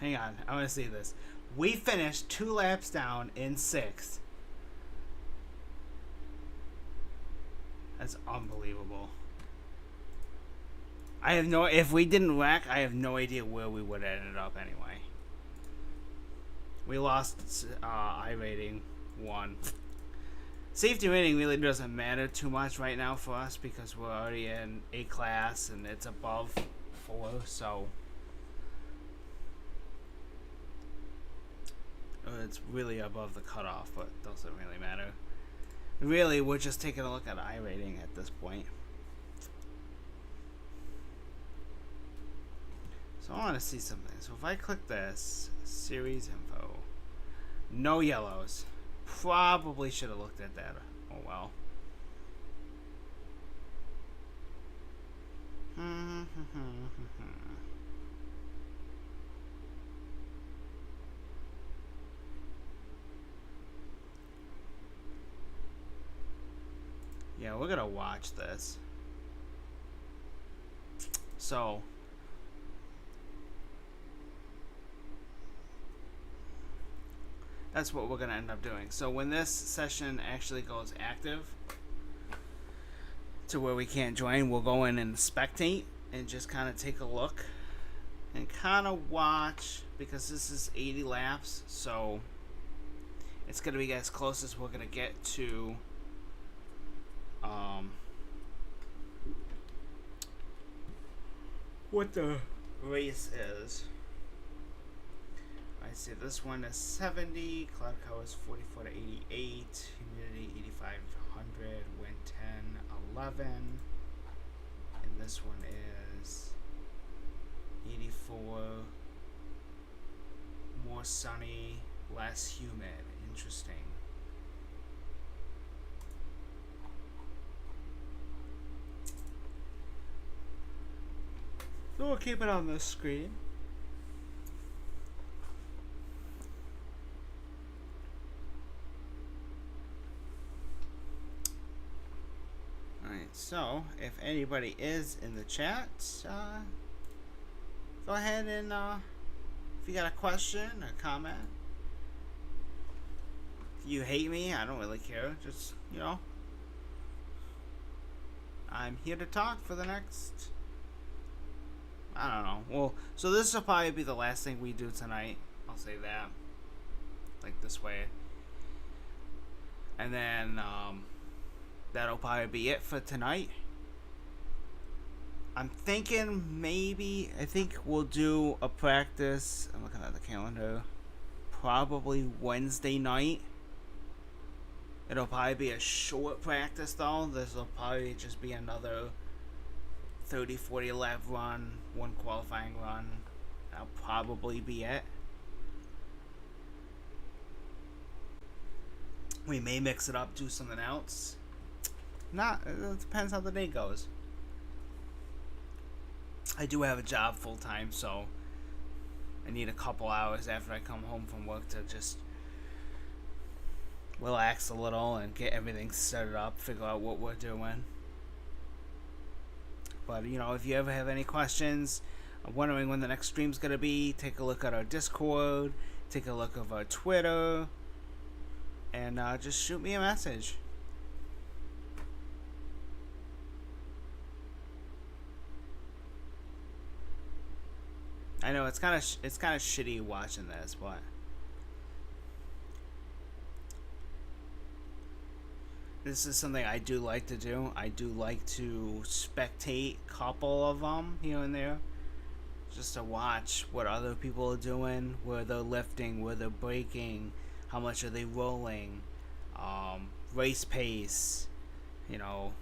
Hang on, I want to see this. We finished 2 laps down in 6th. That's unbelievable. I have no... If we didn't wreck, I have no idea where we would have ended up anyway. We lost I rating 1. Safety rating really doesn't matter too much right now for us because we're already in A class and it's above 4, so it's really above the cutoff, but it doesn't really matter. Really, we're just taking a look at I rating at this point. So I want to see something. So if I click this, series info, no yellows. Probably should have looked at that. Oh well. Yeah, we're gonna watch this. So that's what we're going to end up doing. So when this session actually goes active to where we can't join, we'll go in and spectate and just kind of take a look and kind of watch, because this is 80 laps, so it's going to be as close as we're going to get to what the race is. I see this one is 70, cloud cover is 44 to 88, humidity 85 to 100, wind 10, 11, and this one is 84 more sunny, less humid. Interesting. So we'll keep it on the screen. Alright, so if anybody is in the chat, go ahead and if you got a question or comment. If you hate me, I don't really care. Just, you know, I'm here to talk for the next, I don't know. Well, so this will probably be the last thing we do tonight. I'll say that. Like this way. And then, that'll probably be it for tonight. I'm thinking I think we'll do a practice. I'm looking at the calendar. Probably Wednesday night. It'll probably be a short practice though. This will probably just be another 30-40 lap run, one qualifying run. That'll probably be it. We may mix it up, do something else. It depends how the day goes. I do have a job full time, so I need a couple hours after I come home from work to just relax a little and get everything set up, figure out what we're doing. But, you know, if you ever have any questions, I'm wondering when the next stream's going to be, take a look at our Discord, take a look at our Twitter, and just shoot me a message. I know it's kind of shitty watching this, but this is something I do like to do. I do like to spectate a couple of them here and there, just to watch what other people are doing, where they're lifting, where they're braking, how much are they rolling, race pace, you know,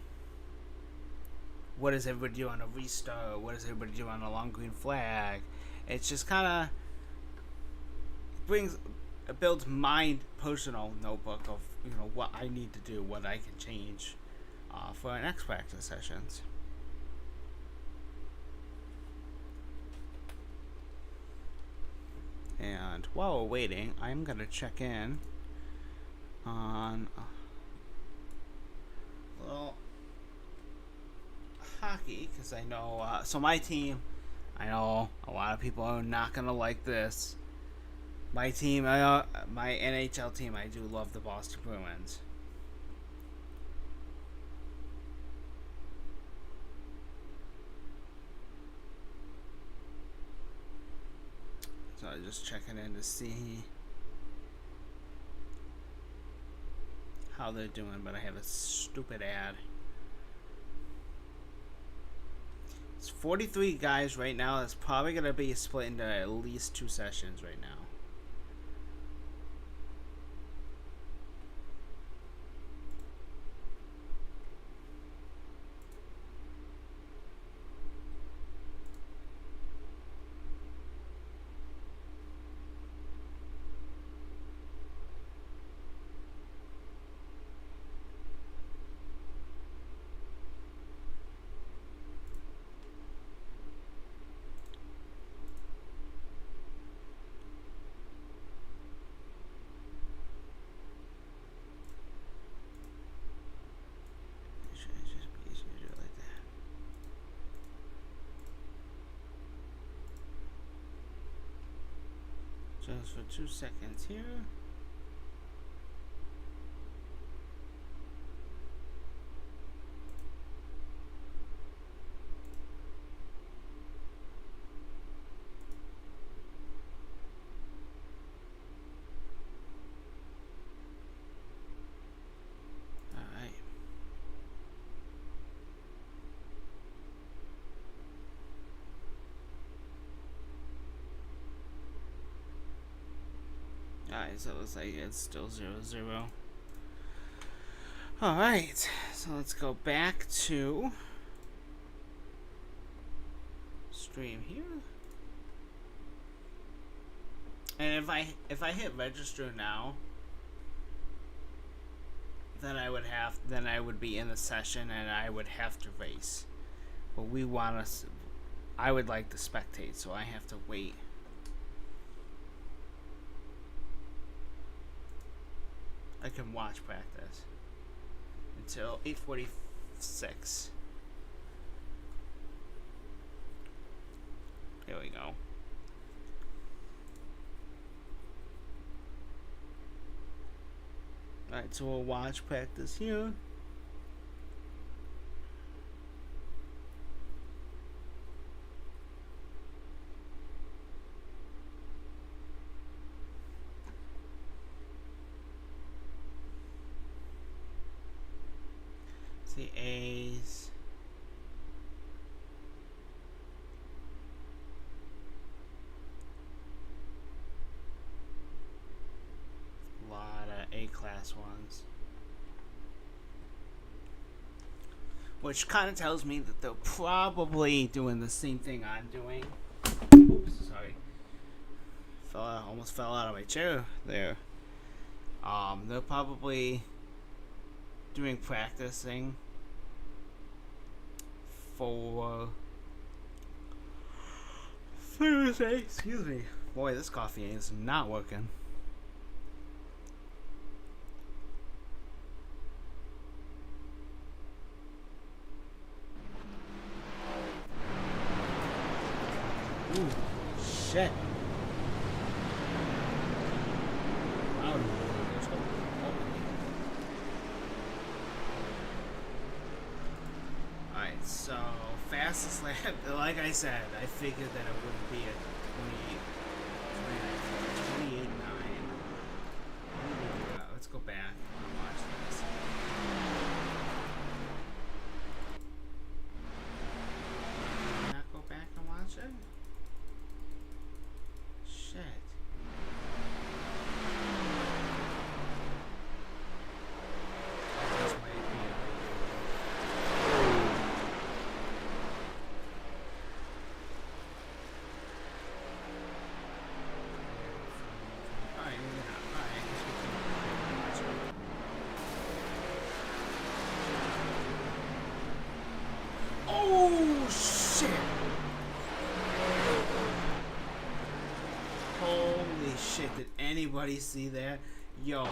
what does everybody do on a restart, what does everybody do on a long green flag. It's just kind of builds my personal notebook of, you know, what I need to do, what I can change for our next practice sessions. And while we're waiting, I'm gonna check in on a little hockey, because I know so my team, I know a lot of people are not gonna like this. My team, my NHL team, I do love the Boston Bruins. So I'm just checking in to see how they're doing, but I have a stupid ad. It's 43 guys right now. That's probably going to be split into at least 2 sessions right now. Just for 2 seconds here. Alright. Alright, so it looks like it's still 0-0. Alright, so let's go back to stream here. And if I hit register now, then I would be in the session and I would have to race. But we want us. I would like to spectate, so I have to wait. I can watch practice until 8:46. Here we go. Alright, so we'll watch practice here. The A's. A lot of A-class ones. Which kind of tells me that they're probably doing the same thing I'm doing. Oops, sorry. Almost fell out of my chair there. They're probably doing practicing for Thursday. Excuse me. Boy, this coffee is not working. Ooh, shit. Wow. Alright, so fastest lap, like I said, I figured that it wouldn't be a 28.9. Let's go back and watch this. Not go back and watch it? Shit. This might be a Alright, maybe not. Alright, I guess we can watch it. Oh shit! Holy shit, did anybody see that? Yo. So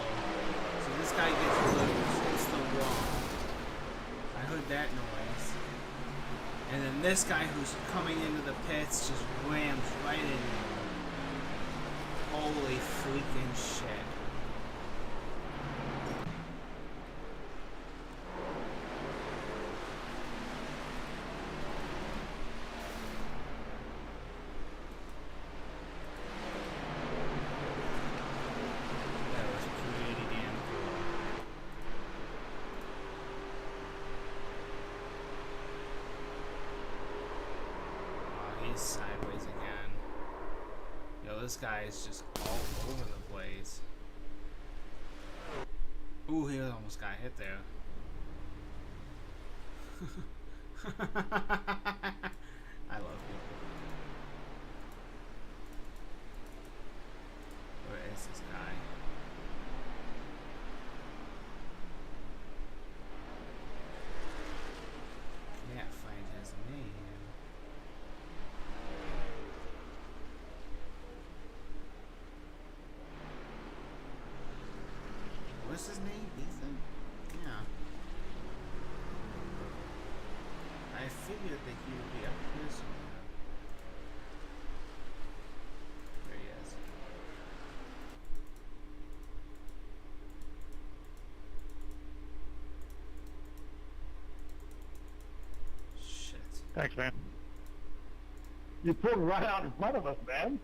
this guy gets loose, hits the wall. I heard that noise. And then this guy who's coming into the pits just rams right into him. Holy freaking shit. That was pretty damn cool. Oh, he's sideways again. Yo, this guy is just all over the place. Ooh, he almost got hit there. I love you. Where is this guy? Can't find his name. What's his name? Ethan? Yeah. I figured that he would be up here somewhere. There he is. Shit. Thanks, man. You pulled right out in front of us, man.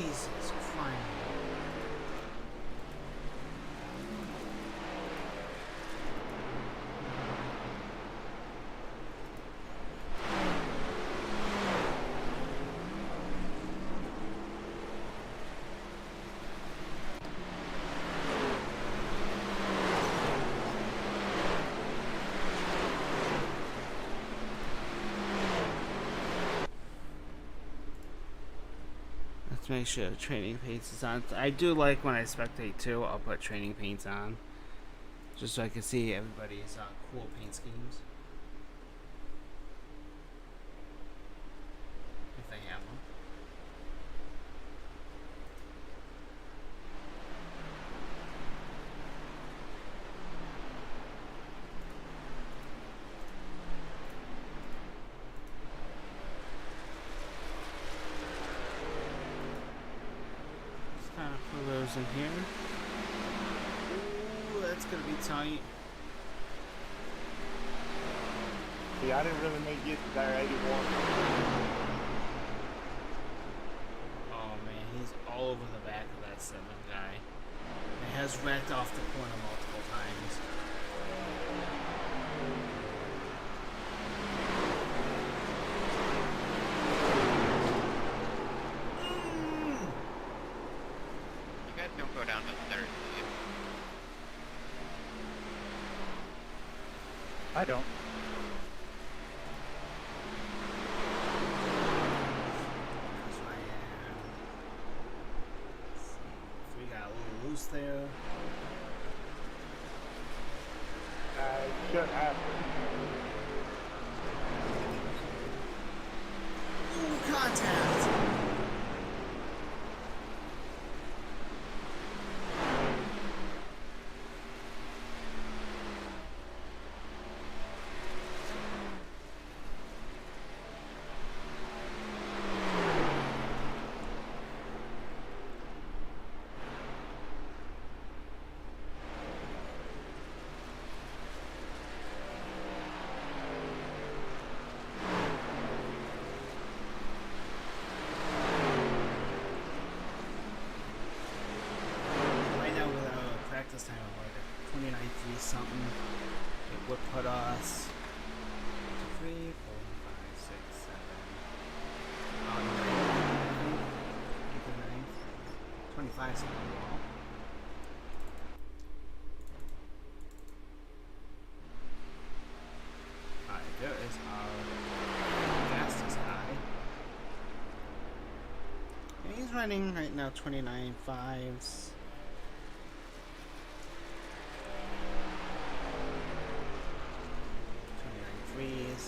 Jesus Christ. Let's make sure training paints is on. I do like when I spectate too, I'll put training paints on. Just so I can see everybody's cool paint schemes. If they have them. In here. Ooh, that's gonna be tight. See, I didn't really make it to there 81. Oh man, he's all over the back of that 7 guy. It has wrecked off the corner multiple times. Don't go down to the dirt, do you? I don't. That's where I am. Let's see if we got a little loose there. Should happen. Ooh, contact! This time of like a 29.3 something. It would put us 3, 4, 5, 6, 7. 25 something wall. Alright, there is our fastest guy. And he's running right now 29.5s. 29.3s.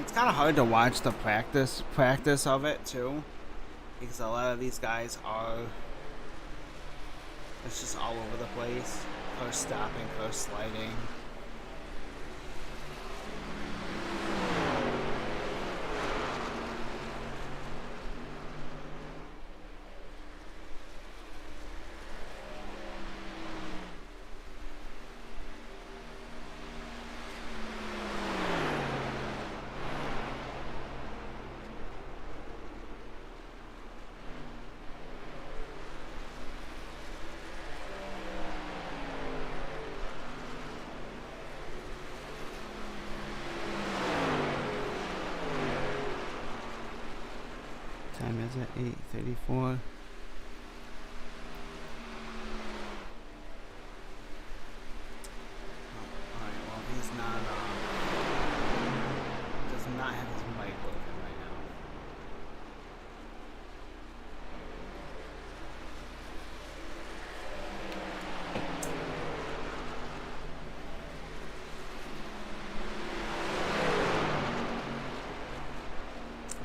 It's kind of hard to watch the practice of it too, because a lot of these guys are, it's just all over the place. Curse stopping, curse sliding. Time is at 8:34. Alright, well he's not does not have his mic open right now.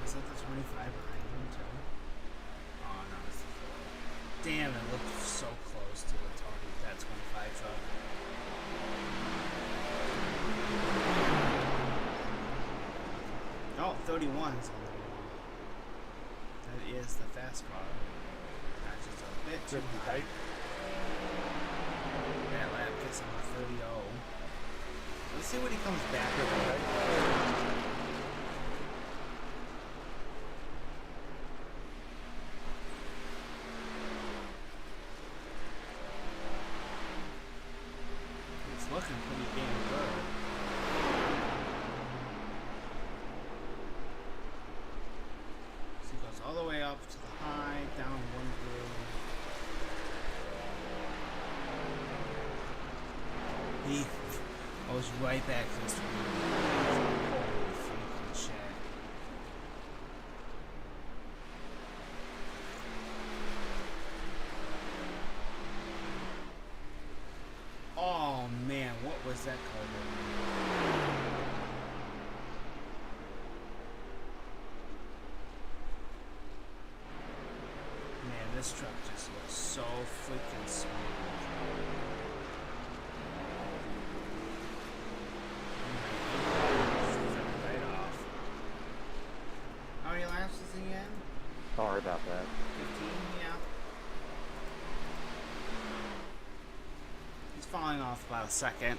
Is that the 25 behind him too? Oh no, it's the 4. Damn, it looked so close to the target, that 25 truck. Oh, 31's on the wall. That is as the fast car. That's just a bit too high. That lap gets him a 30-0. Let's see what he comes back with. It's looking pretty damn good. So he goes all the way up to the high, down one groove. He goes right back to this groove. Holy freaking shit. Oh man, what was that called? Man, this truck just looks so freaking smooth. Right off. How many laps is he in? Sorry about that. 15, yeah. He's falling off about a second.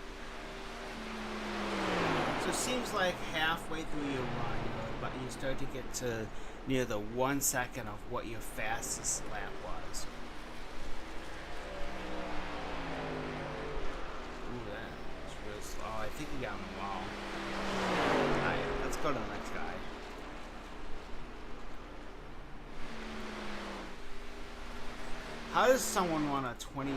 So it seems like halfway through your run, but you start to get to near the 1 second of what your fastest lap was. Ooh, that was real slow. Oh, I think he got him wrong. Alright, let's go to the next guy. How does someone run a 28.5?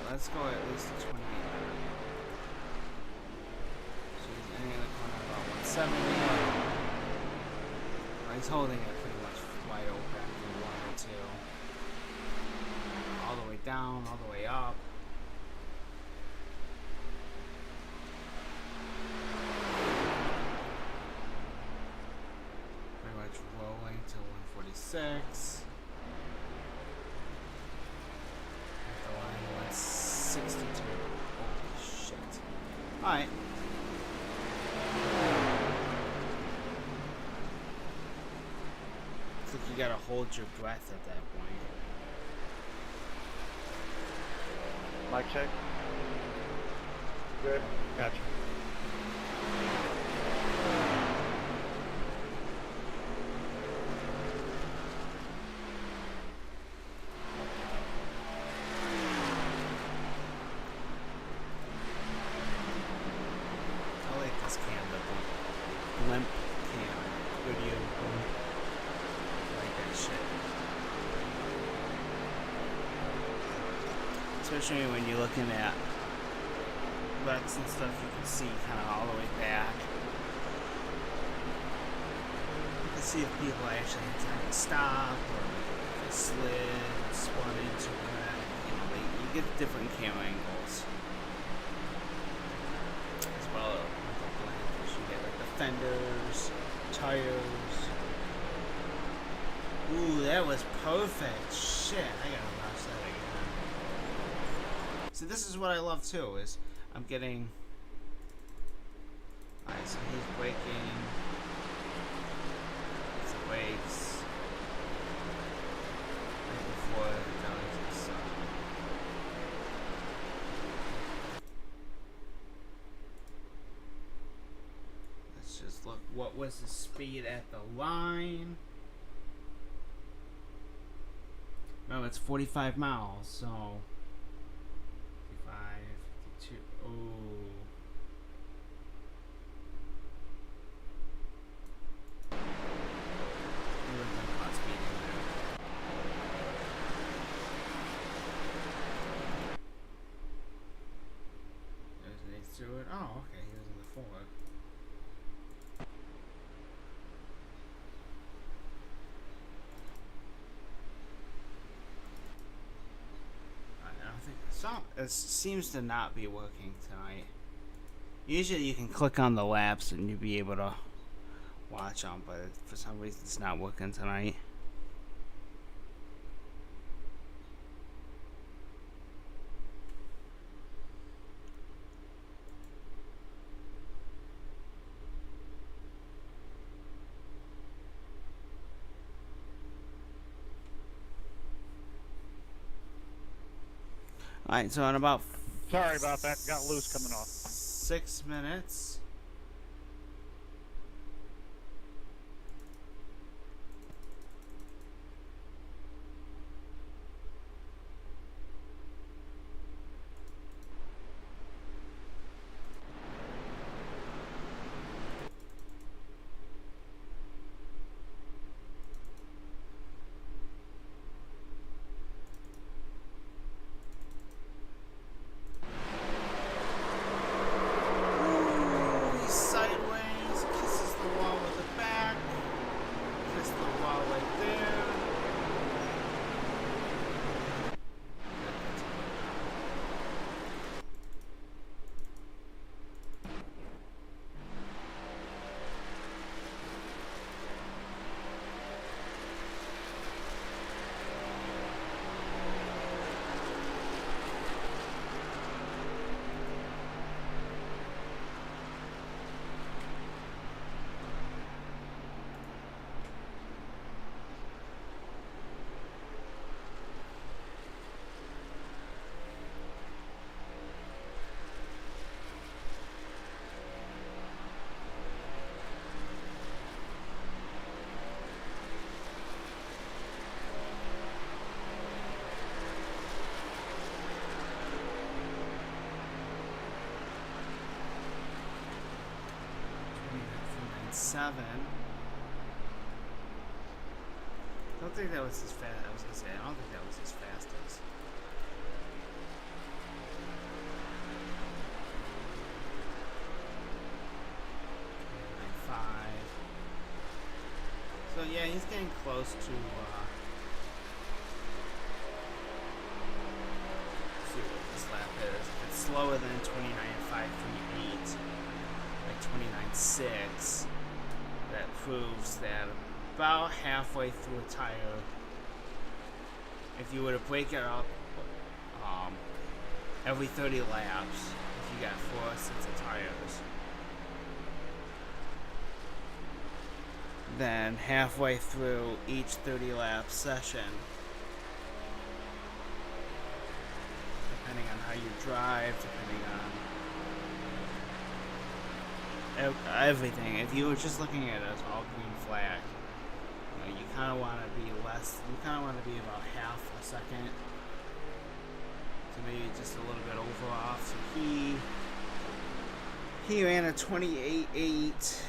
Let's go at least to 28. So he's ending in the corner about 170. He's holding it pretty much wide open from 1 and 2. All the way down, all the way up. Pretty much rolling to 146. 62. Holy shit. Alright. Looks like you gotta hold your breath at that point. Mic check. Good. Gotcha. Limp cam. Video. Like that shit. Especially when you're looking at wrecks and stuff, you can see kind of all the way back. You can see if people actually had time to stop or they slid, spun into a wreck. You get different camera angles. As well. Fenders, tires. Ooh, that was perfect. Shit, I gotta watch that again. So this is what I love too, is I'm getting... Alright, so he's braking. It's the brakes. Right before Darlington sun. Just look, what was the speed at the line? No, it's 45 miles, so 55, 52. Oh. There's an 8 through it. Oh, okay, he was in the 4. It seems to not be working tonight. Usually you can click on the laps and you'll be able to watch them, but for some reason it's not working tonight. Alright, so in about Sorry about that. Got loose coming off. 6 minutes. Ooh, he's sideways, kisses the wall with the back, kiss the wall right there. Seven. I don't think that was as fast. I was gonna say, I don't think that was as fast as. Five. So yeah, he's getting close to. Let's see what this lap is. If it's slower than 29.538, like 29.6. That proves that about halfway through a tire, if you were to break it up every 30 laps, if you got 4 sets of tires, then halfway through each 30 lap session, depending on how you drive, depending on everything. If you were just looking at it as all green flag, you kind of want to be less. You kind of want to be about half a second, so maybe just a little bit over off. So he ran a 28.8.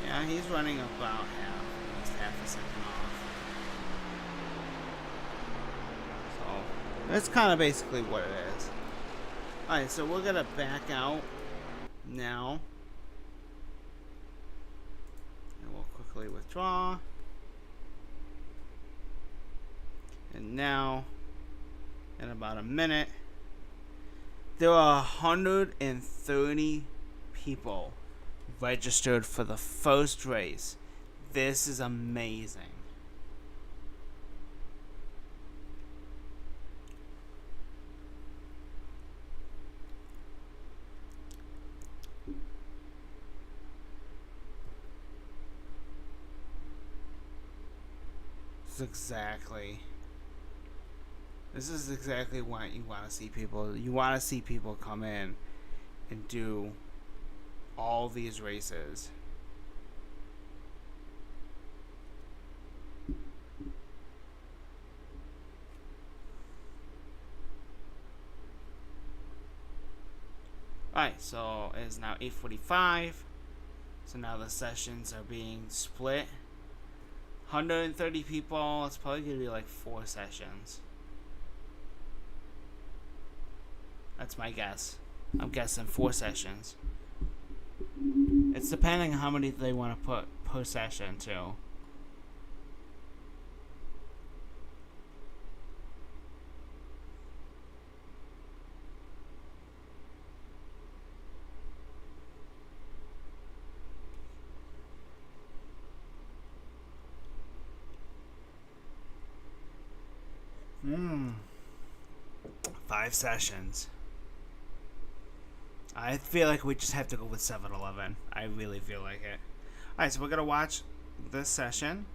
Yeah, he's running about half a second off. That's kind of basically what it is. Alright, so we're going to back out now. And we'll quickly withdraw. And now, in about a minute, there are 130 people registered for the first race. This is amazing. This is exactly what you want to see people. You want to see people come in and do all these races. Alright, so it is now 8:45. So now the sessions are being split. 130 people, it's probably going to be like 4 sessions. That's my guess. I'm guessing 4 sessions. It's depending on how many they want to put per session, too. 5 sessions. I feel like we just have to go with 7-Eleven. I really feel like it. Alright, so we're going to watch this session.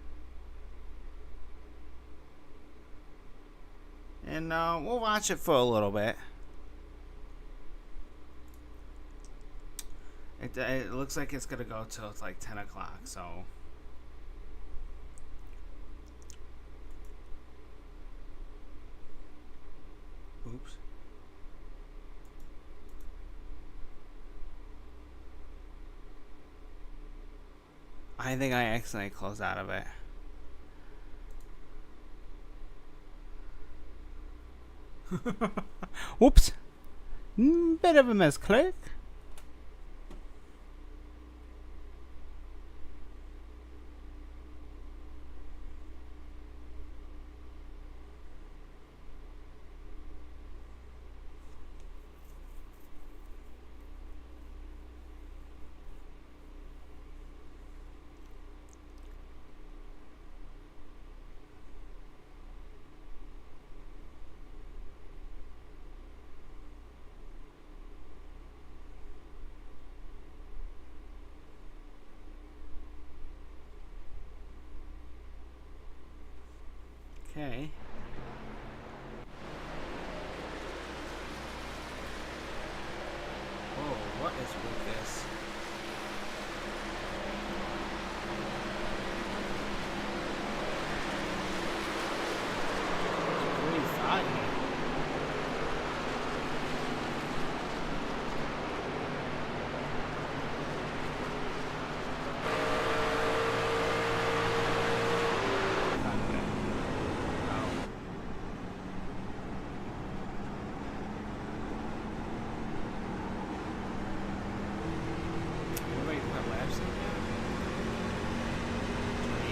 And we'll watch it for a little bit. It looks like it's going to go till like 10 o'clock, so... Oops. I think I accidentally closed out of it. Whoops. Bit of a misclick. Okay. Whoa, what is with this? It's really foggy. Everybody put laps in there.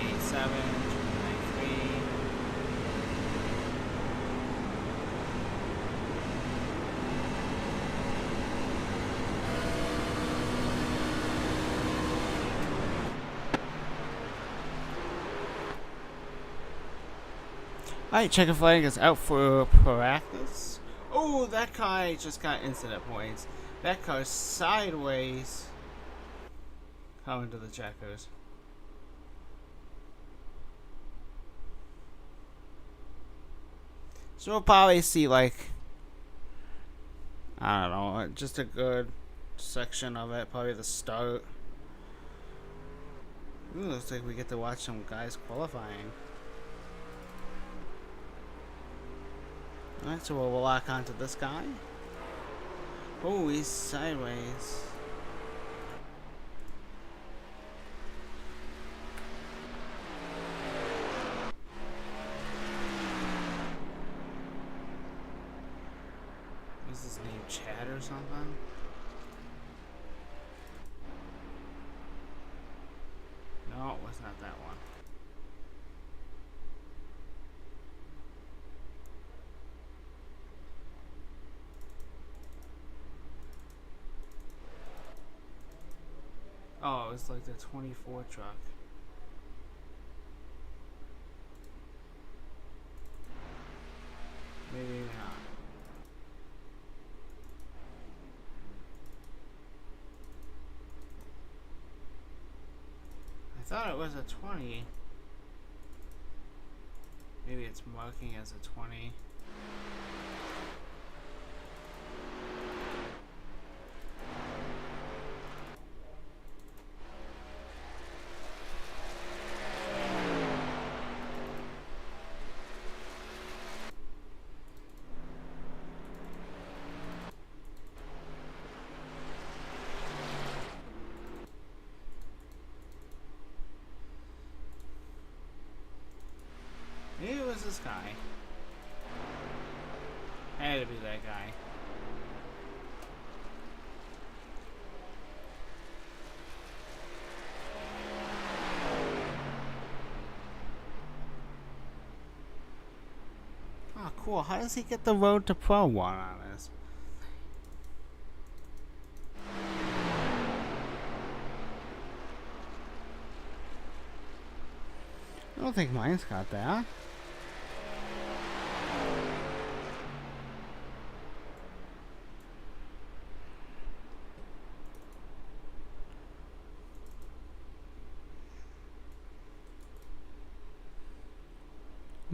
28.7, 29.3. Alright, checker flag is out for practice. Oh, that guy just got incident points. That car's sideways. Coming to the checkers. So we'll probably see, like, I don't know, just a good section of it. Probably the start. Ooh, looks like we get to watch some guys qualifying. Alright, so we'll lock onto this guy. Oh, he's sideways. Is his name Chad or something? No, it was not that one. Oh, it was like the 24 truck. Maybe not. I thought it was a 20. Maybe it's marking as a 20. Maybe it was this guy. Had to be that guy. Oh, cool. How does he get the Road to Pro 1 on this? I don't think mine's got that.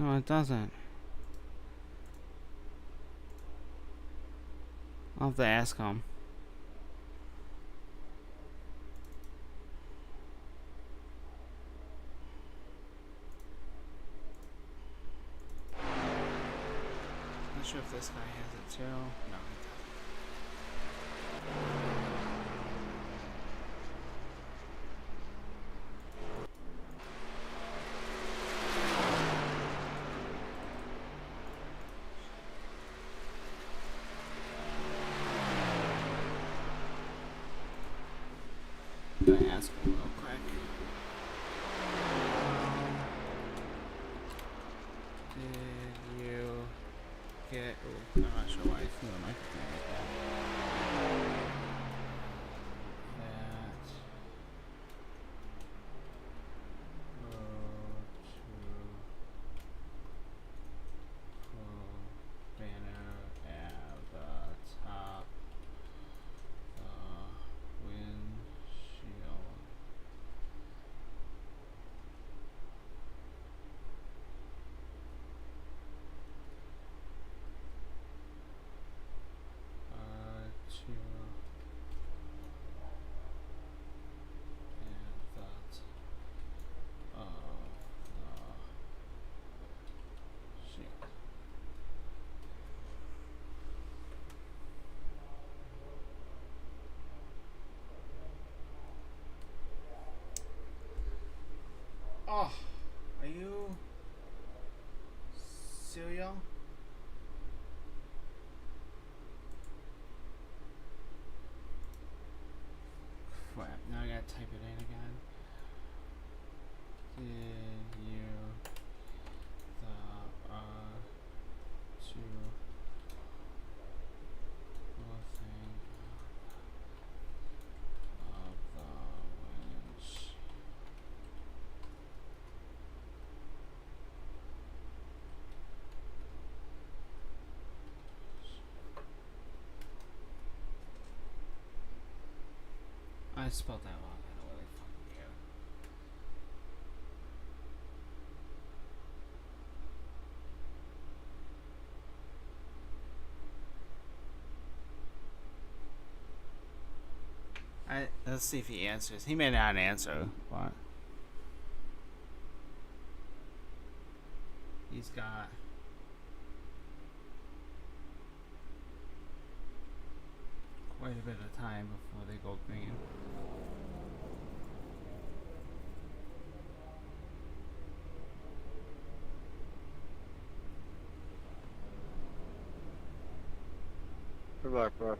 No, it doesn't. I'll have to ask him. Not sure if this guy has it too. No, he doesn't. Gonna ask him real quick. Did you get? Oh, I'm not sure why it's doing my thing like that. That banner at the top windshield. To and that of the shield. Oh, are you cereal? Crap, now I gotta type it in again. Did you the to nothing of the winch? I spelled that wrong. I don't really fucking care. Let's see if he answers. He may not answer, but he's got quite a bit of time before they go green. Good luck, bro.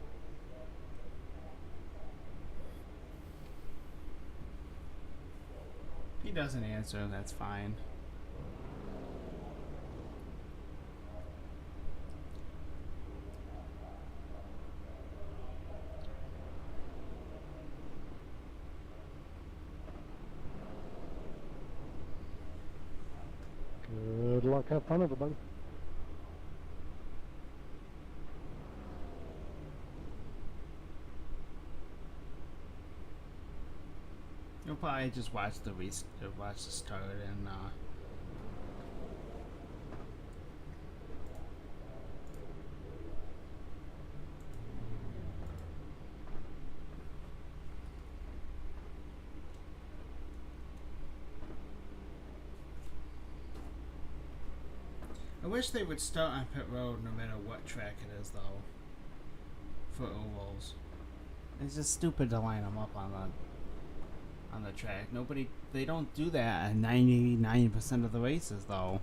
If he doesn't answer, that's fine. Good luck. Have fun, everybody. You'll probably just watch the start and I wish they would start on pit road no matter what track it is, though. For ovals, it's just stupid to line them up on the track. They don't do that at 99% of the races, though.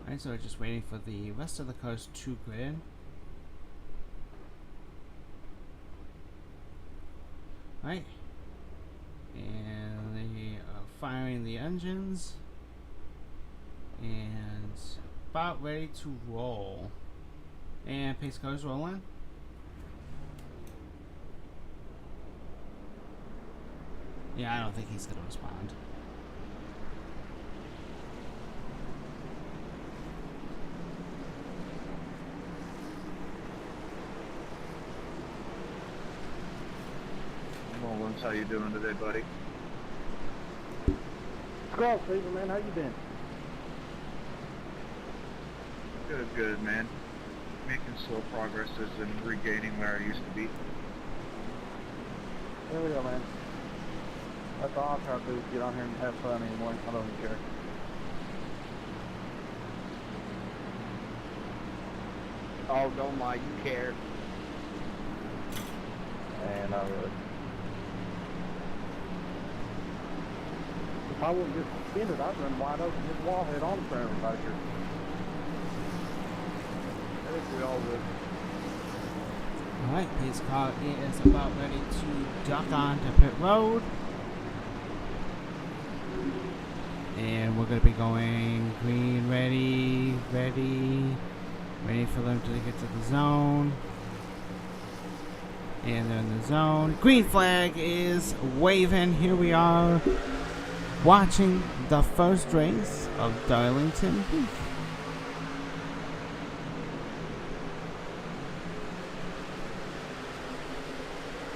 Alright, so we're just waiting for the rest of the cars to grid. Alright. And they are firing the engines. And about ready to roll. And pace car's rolling. Yeah, I don't think he's gonna respond. how you doing today, buddy? Squall, Stephen, man, how you been? Good, good, man. Making slow progresses and regaining where I used to be. There we go, man. That's all I'll try to do is get on here and have fun anymore. I don't even care. Oh, don't lie, you care. And not really. If I wouldn't get suspended, I'd run wide open and hit the wall head on for everybody here. I think we all would. Alright, pace car is about ready to dock onto pit road. And we're going to be going green, ready for them to get to the zone. And they're in the zone. Green flag is waving. Here we are watching the first race of Darlington.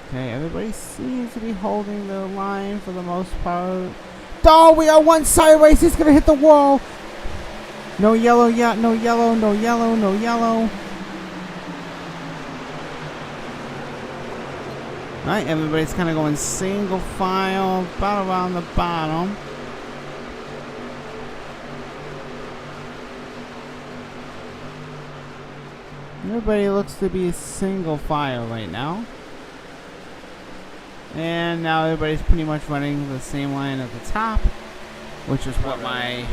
Okay, everybody seems to be holding the line for the most part. Oh, we are one sideways. He's going to hit the wall. No yellow yet. No yellow. No yellow. No yellow. Alright, everybody's kind of going single file about around the bottom. Everybody looks to be single file right now. And now everybody's pretty much running the same line at the top, which is what my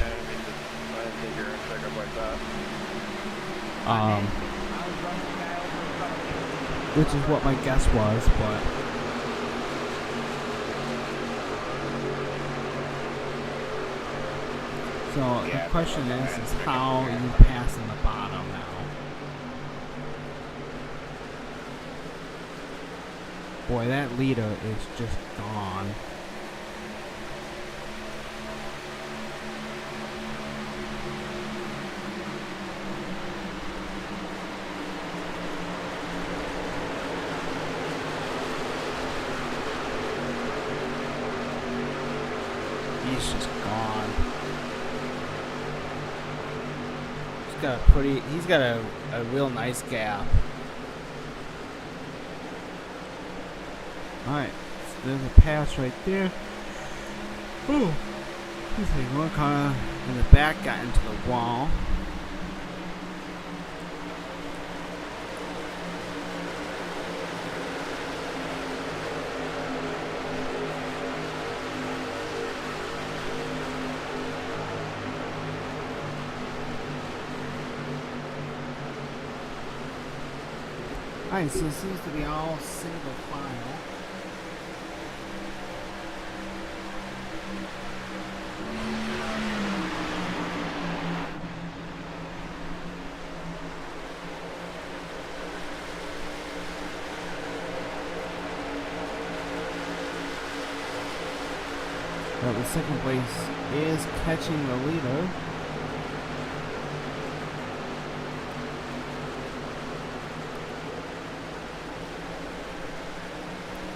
which is what my guess was, but so the question is how you pass in the bottom now. Boy, that leader is just gone. He's just gone. He's got a real nice gap. Alright, so there's a pass right there. Ooh. One car in the back got into the wall. Alright, so it seems to be all single file. Well, the second place is catching the leader.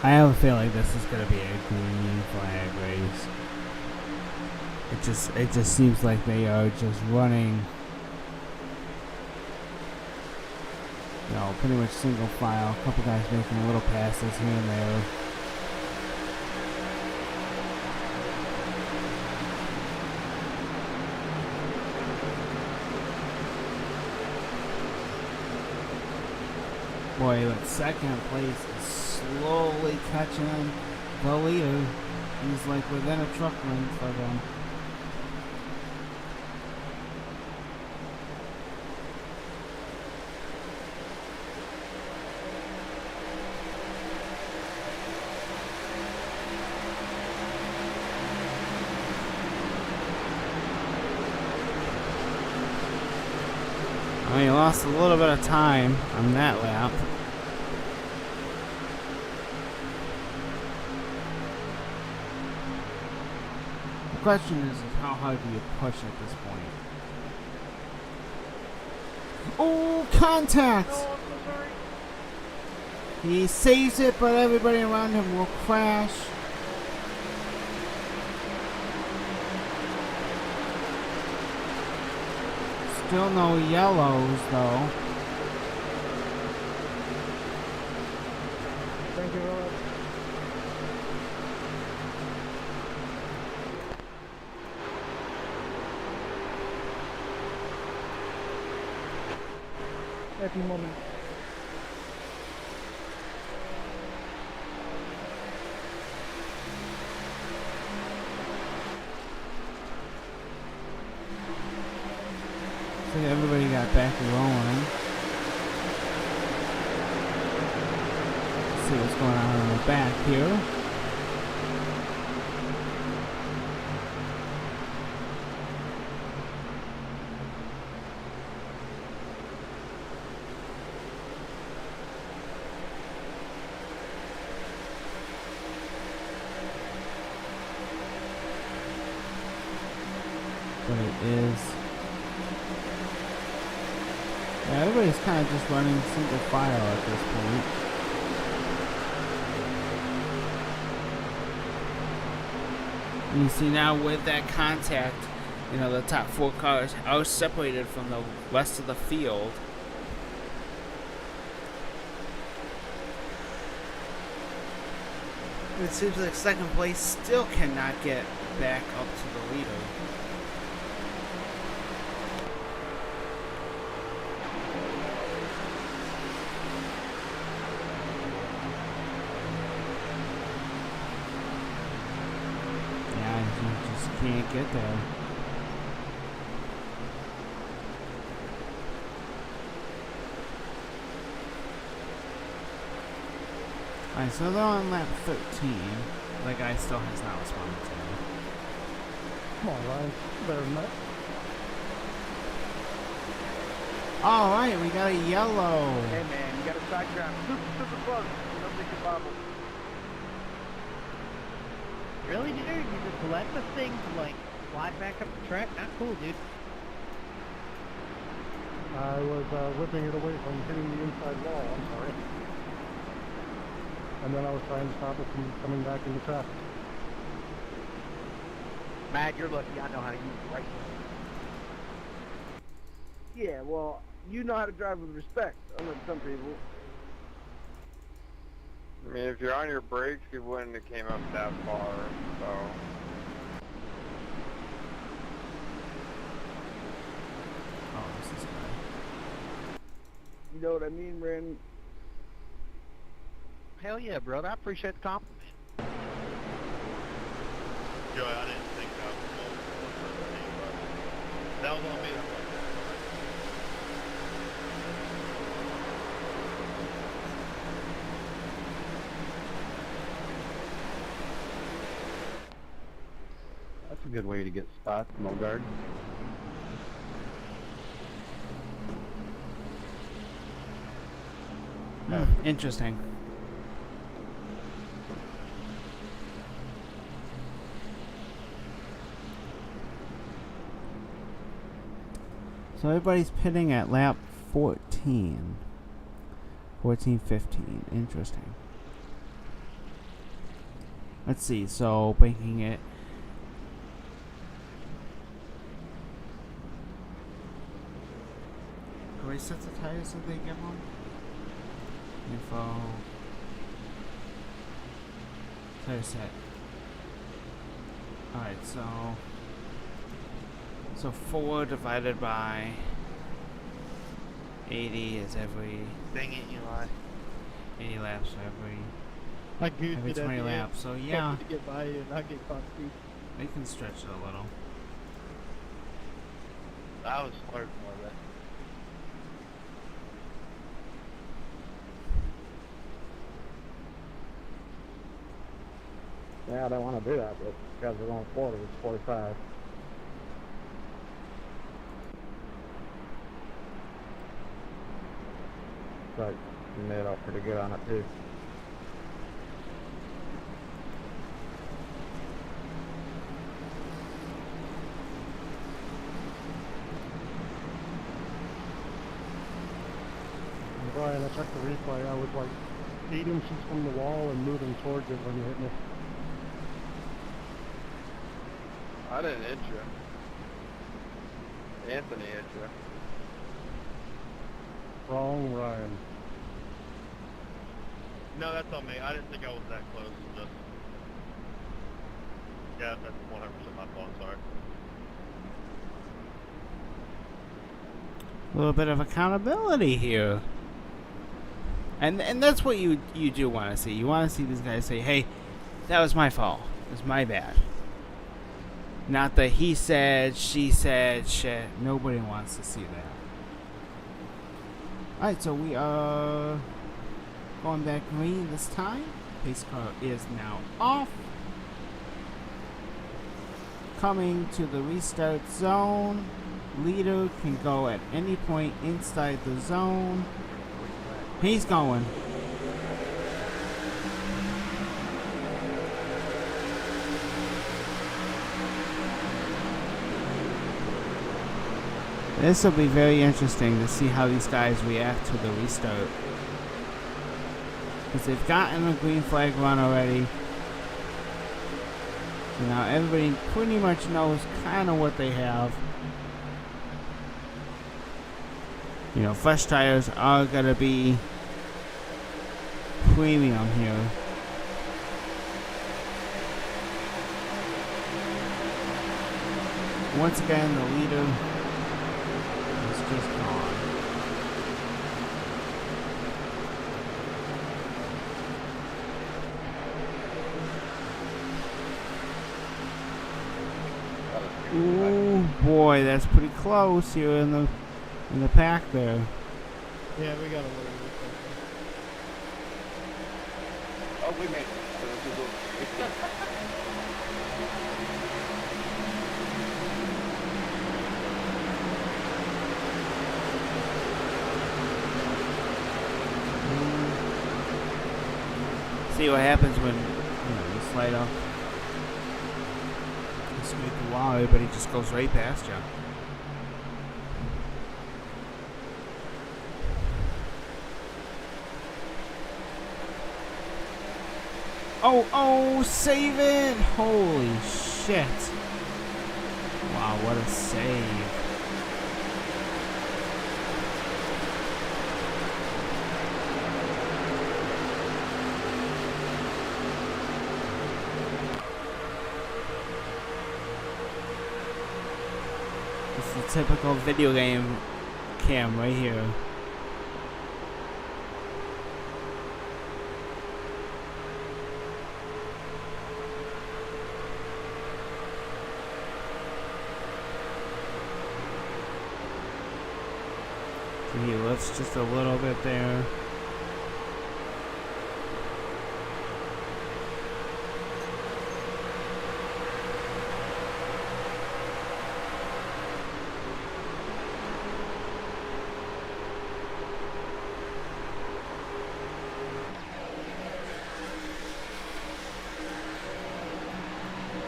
I have a feeling this is going to be a green flag race. It just seems like they are just running, you know, pretty much single file. A couple guys making little passes here and there. Boy, but second place is slowly catching the leader. He's like within a truck length of him. He lost a little bit of time on that lap. The question is how hard do you push at this point? Oh, contact! Oh, I'm so sorry. He saves it, but everybody around him will crash. Still no yellows though. Thank you very much. Happy moment. So everybody got back rolling. Let's see what's going on in the back here. But it is. Yeah, everybody's kind of just running single file at this point. And you see now with that contact, you know, the top 4 cars are separated from the rest of the field. It seems like second place still cannot get back up to the leader. Can't get there. Alright, so they're on lap 13. The guy still has not responded to me. Come on, Ryan. Better than that. Alright, we got a yellow. Hey man, you got a side ground. Super close. Nobody can bobble. Really, dude? You just let the thing like slide back up the track? Not cool, dude. I was whipping it away from hitting the inside wall. I'm sorry. And then I was trying to stop it from coming back into traffic. Matt, you're lucky I know how to use it right. Yeah, well, you know how to drive with respect, unlike some people. I mean, if you're on your brakes, you wouldn't have came up that far, so... Oh, this is good. You know what I mean, Brandon? Hell yeah, brother. I appreciate the compliment. Joey, I didn't think I was that was on me. That's a good way to get spots, Mogard. Interesting. So everybody's pitting at lap 14. 14, 15. Interesting. Let's see. So breaking it. Can we set the tires so they get one? Info. Tire set. Alright, so 4 divided by 80 is every... Dang it, Eli. 80 laps for I every 20 laps, so yeah. To get by you and not get caught speed. We can stretch it a little. I was smart more of that. Yeah, I don't want to do that, but guys are going forward. It's 45. But you made it out pretty good on it too. And Brian, I checked the replay. I was like 8 inches from the wall and moving towards it when you hit me. I didn't hit you. Anthony hit you. Wrong Ryan. No, that's on me. I didn't think I was that close. Just... Yeah, that's 100% my fault. Sorry. A little bit of accountability here. And that's what you do want to see. You want to see these guys say, hey, that was my fault. It was my bad. Not the he said, she said shit. Nobody wants to see that. Alright, so we are going back green this time. Pace car is now off. Coming to the restart zone. Leader can go at any point inside the zone. He's going. This will be very interesting to see how these guys react to the restart. Because they've gotten a green flag run already. So now everybody pretty much knows kind of what they have. You know, fresh tires are going to be premium here. Once again, the leader is just gone. Ooh, boy, that's pretty close here in the pack there. Yeah, we got a little bit. Oh, we made it. See what happens when you slide off. You scrape the wall, everybody just goes right past you. Oh, save it! Holy shit. Wow, what a save. This is a typical video game cam right here. He lifts just a little bit there.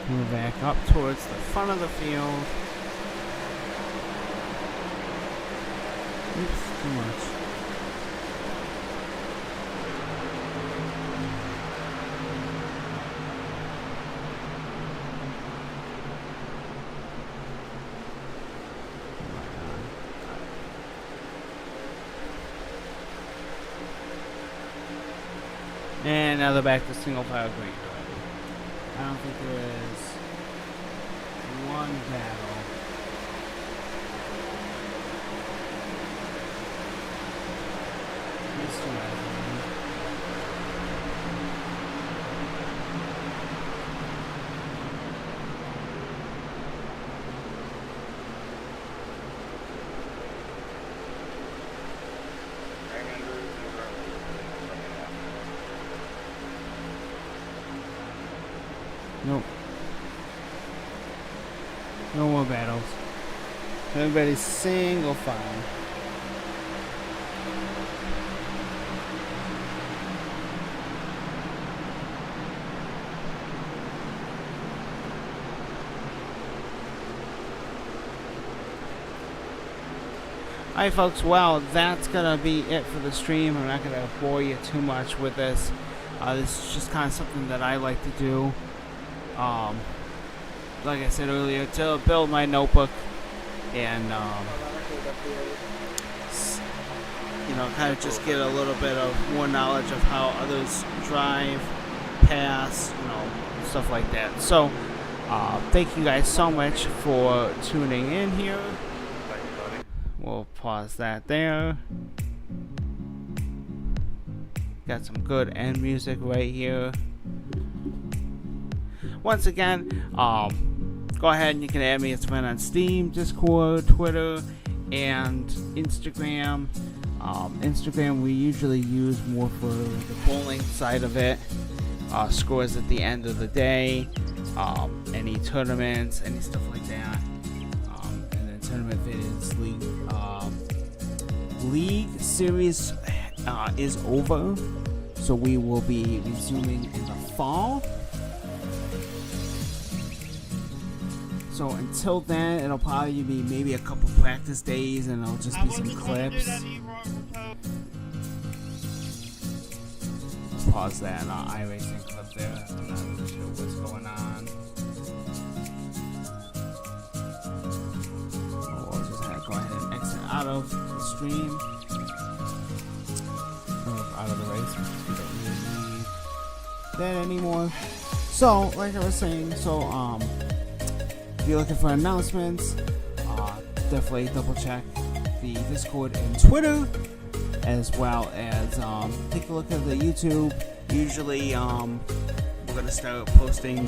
Move back up towards the front of the field. Oops, too much. And now they're back to single file green. I don't think there is one battle. Nope. No more battles. Everybody's single file. Alright folks, well, that's gonna be it for the stream. I'm not gonna bore you too much with this. This is just kind of something that I like to do. Like I said earlier, to build my notebook and kind of just get a little bit of more knowledge of how others drive, pass, stuff like that. So, thank you guys so much for tuning in here. We'll pause that there. Got some good end music right here. Once again, go ahead and you can add me as a friend on Steam, Discord, Twitter, and Instagram. Instagram we usually use more for the bowling side of it. Scores at the end of the day, any tournaments, any stuff like that, and then tournament videos. League series is over, so we will be resuming in the fall. So until then, it'll probably be maybe a couple practice days, and it'll just be some clips. Pause that iRacing clip there. I'm not really sure what's going on. We'll just go ahead and exit out of the stream. Out of the race. We don't really need that anymore. So, like I was saying, if you're looking for announcements, definitely double check the Discord and Twitter, as well as take a look at the YouTube. Usually we're gonna start posting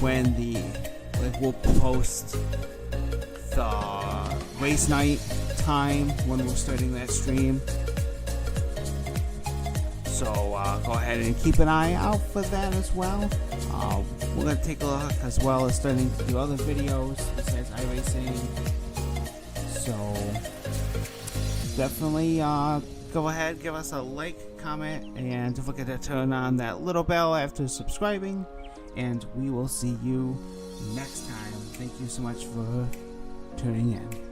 when we'll post the race night time when we're starting that stream. So go ahead and keep an eye out for that as well. We're going to take a look as well as starting to do other videos besides iRacing. So definitely go ahead, give us a like, comment, and don't forget to turn on that little bell after subscribing. And we will see you next time. Thank you so much for tuning in.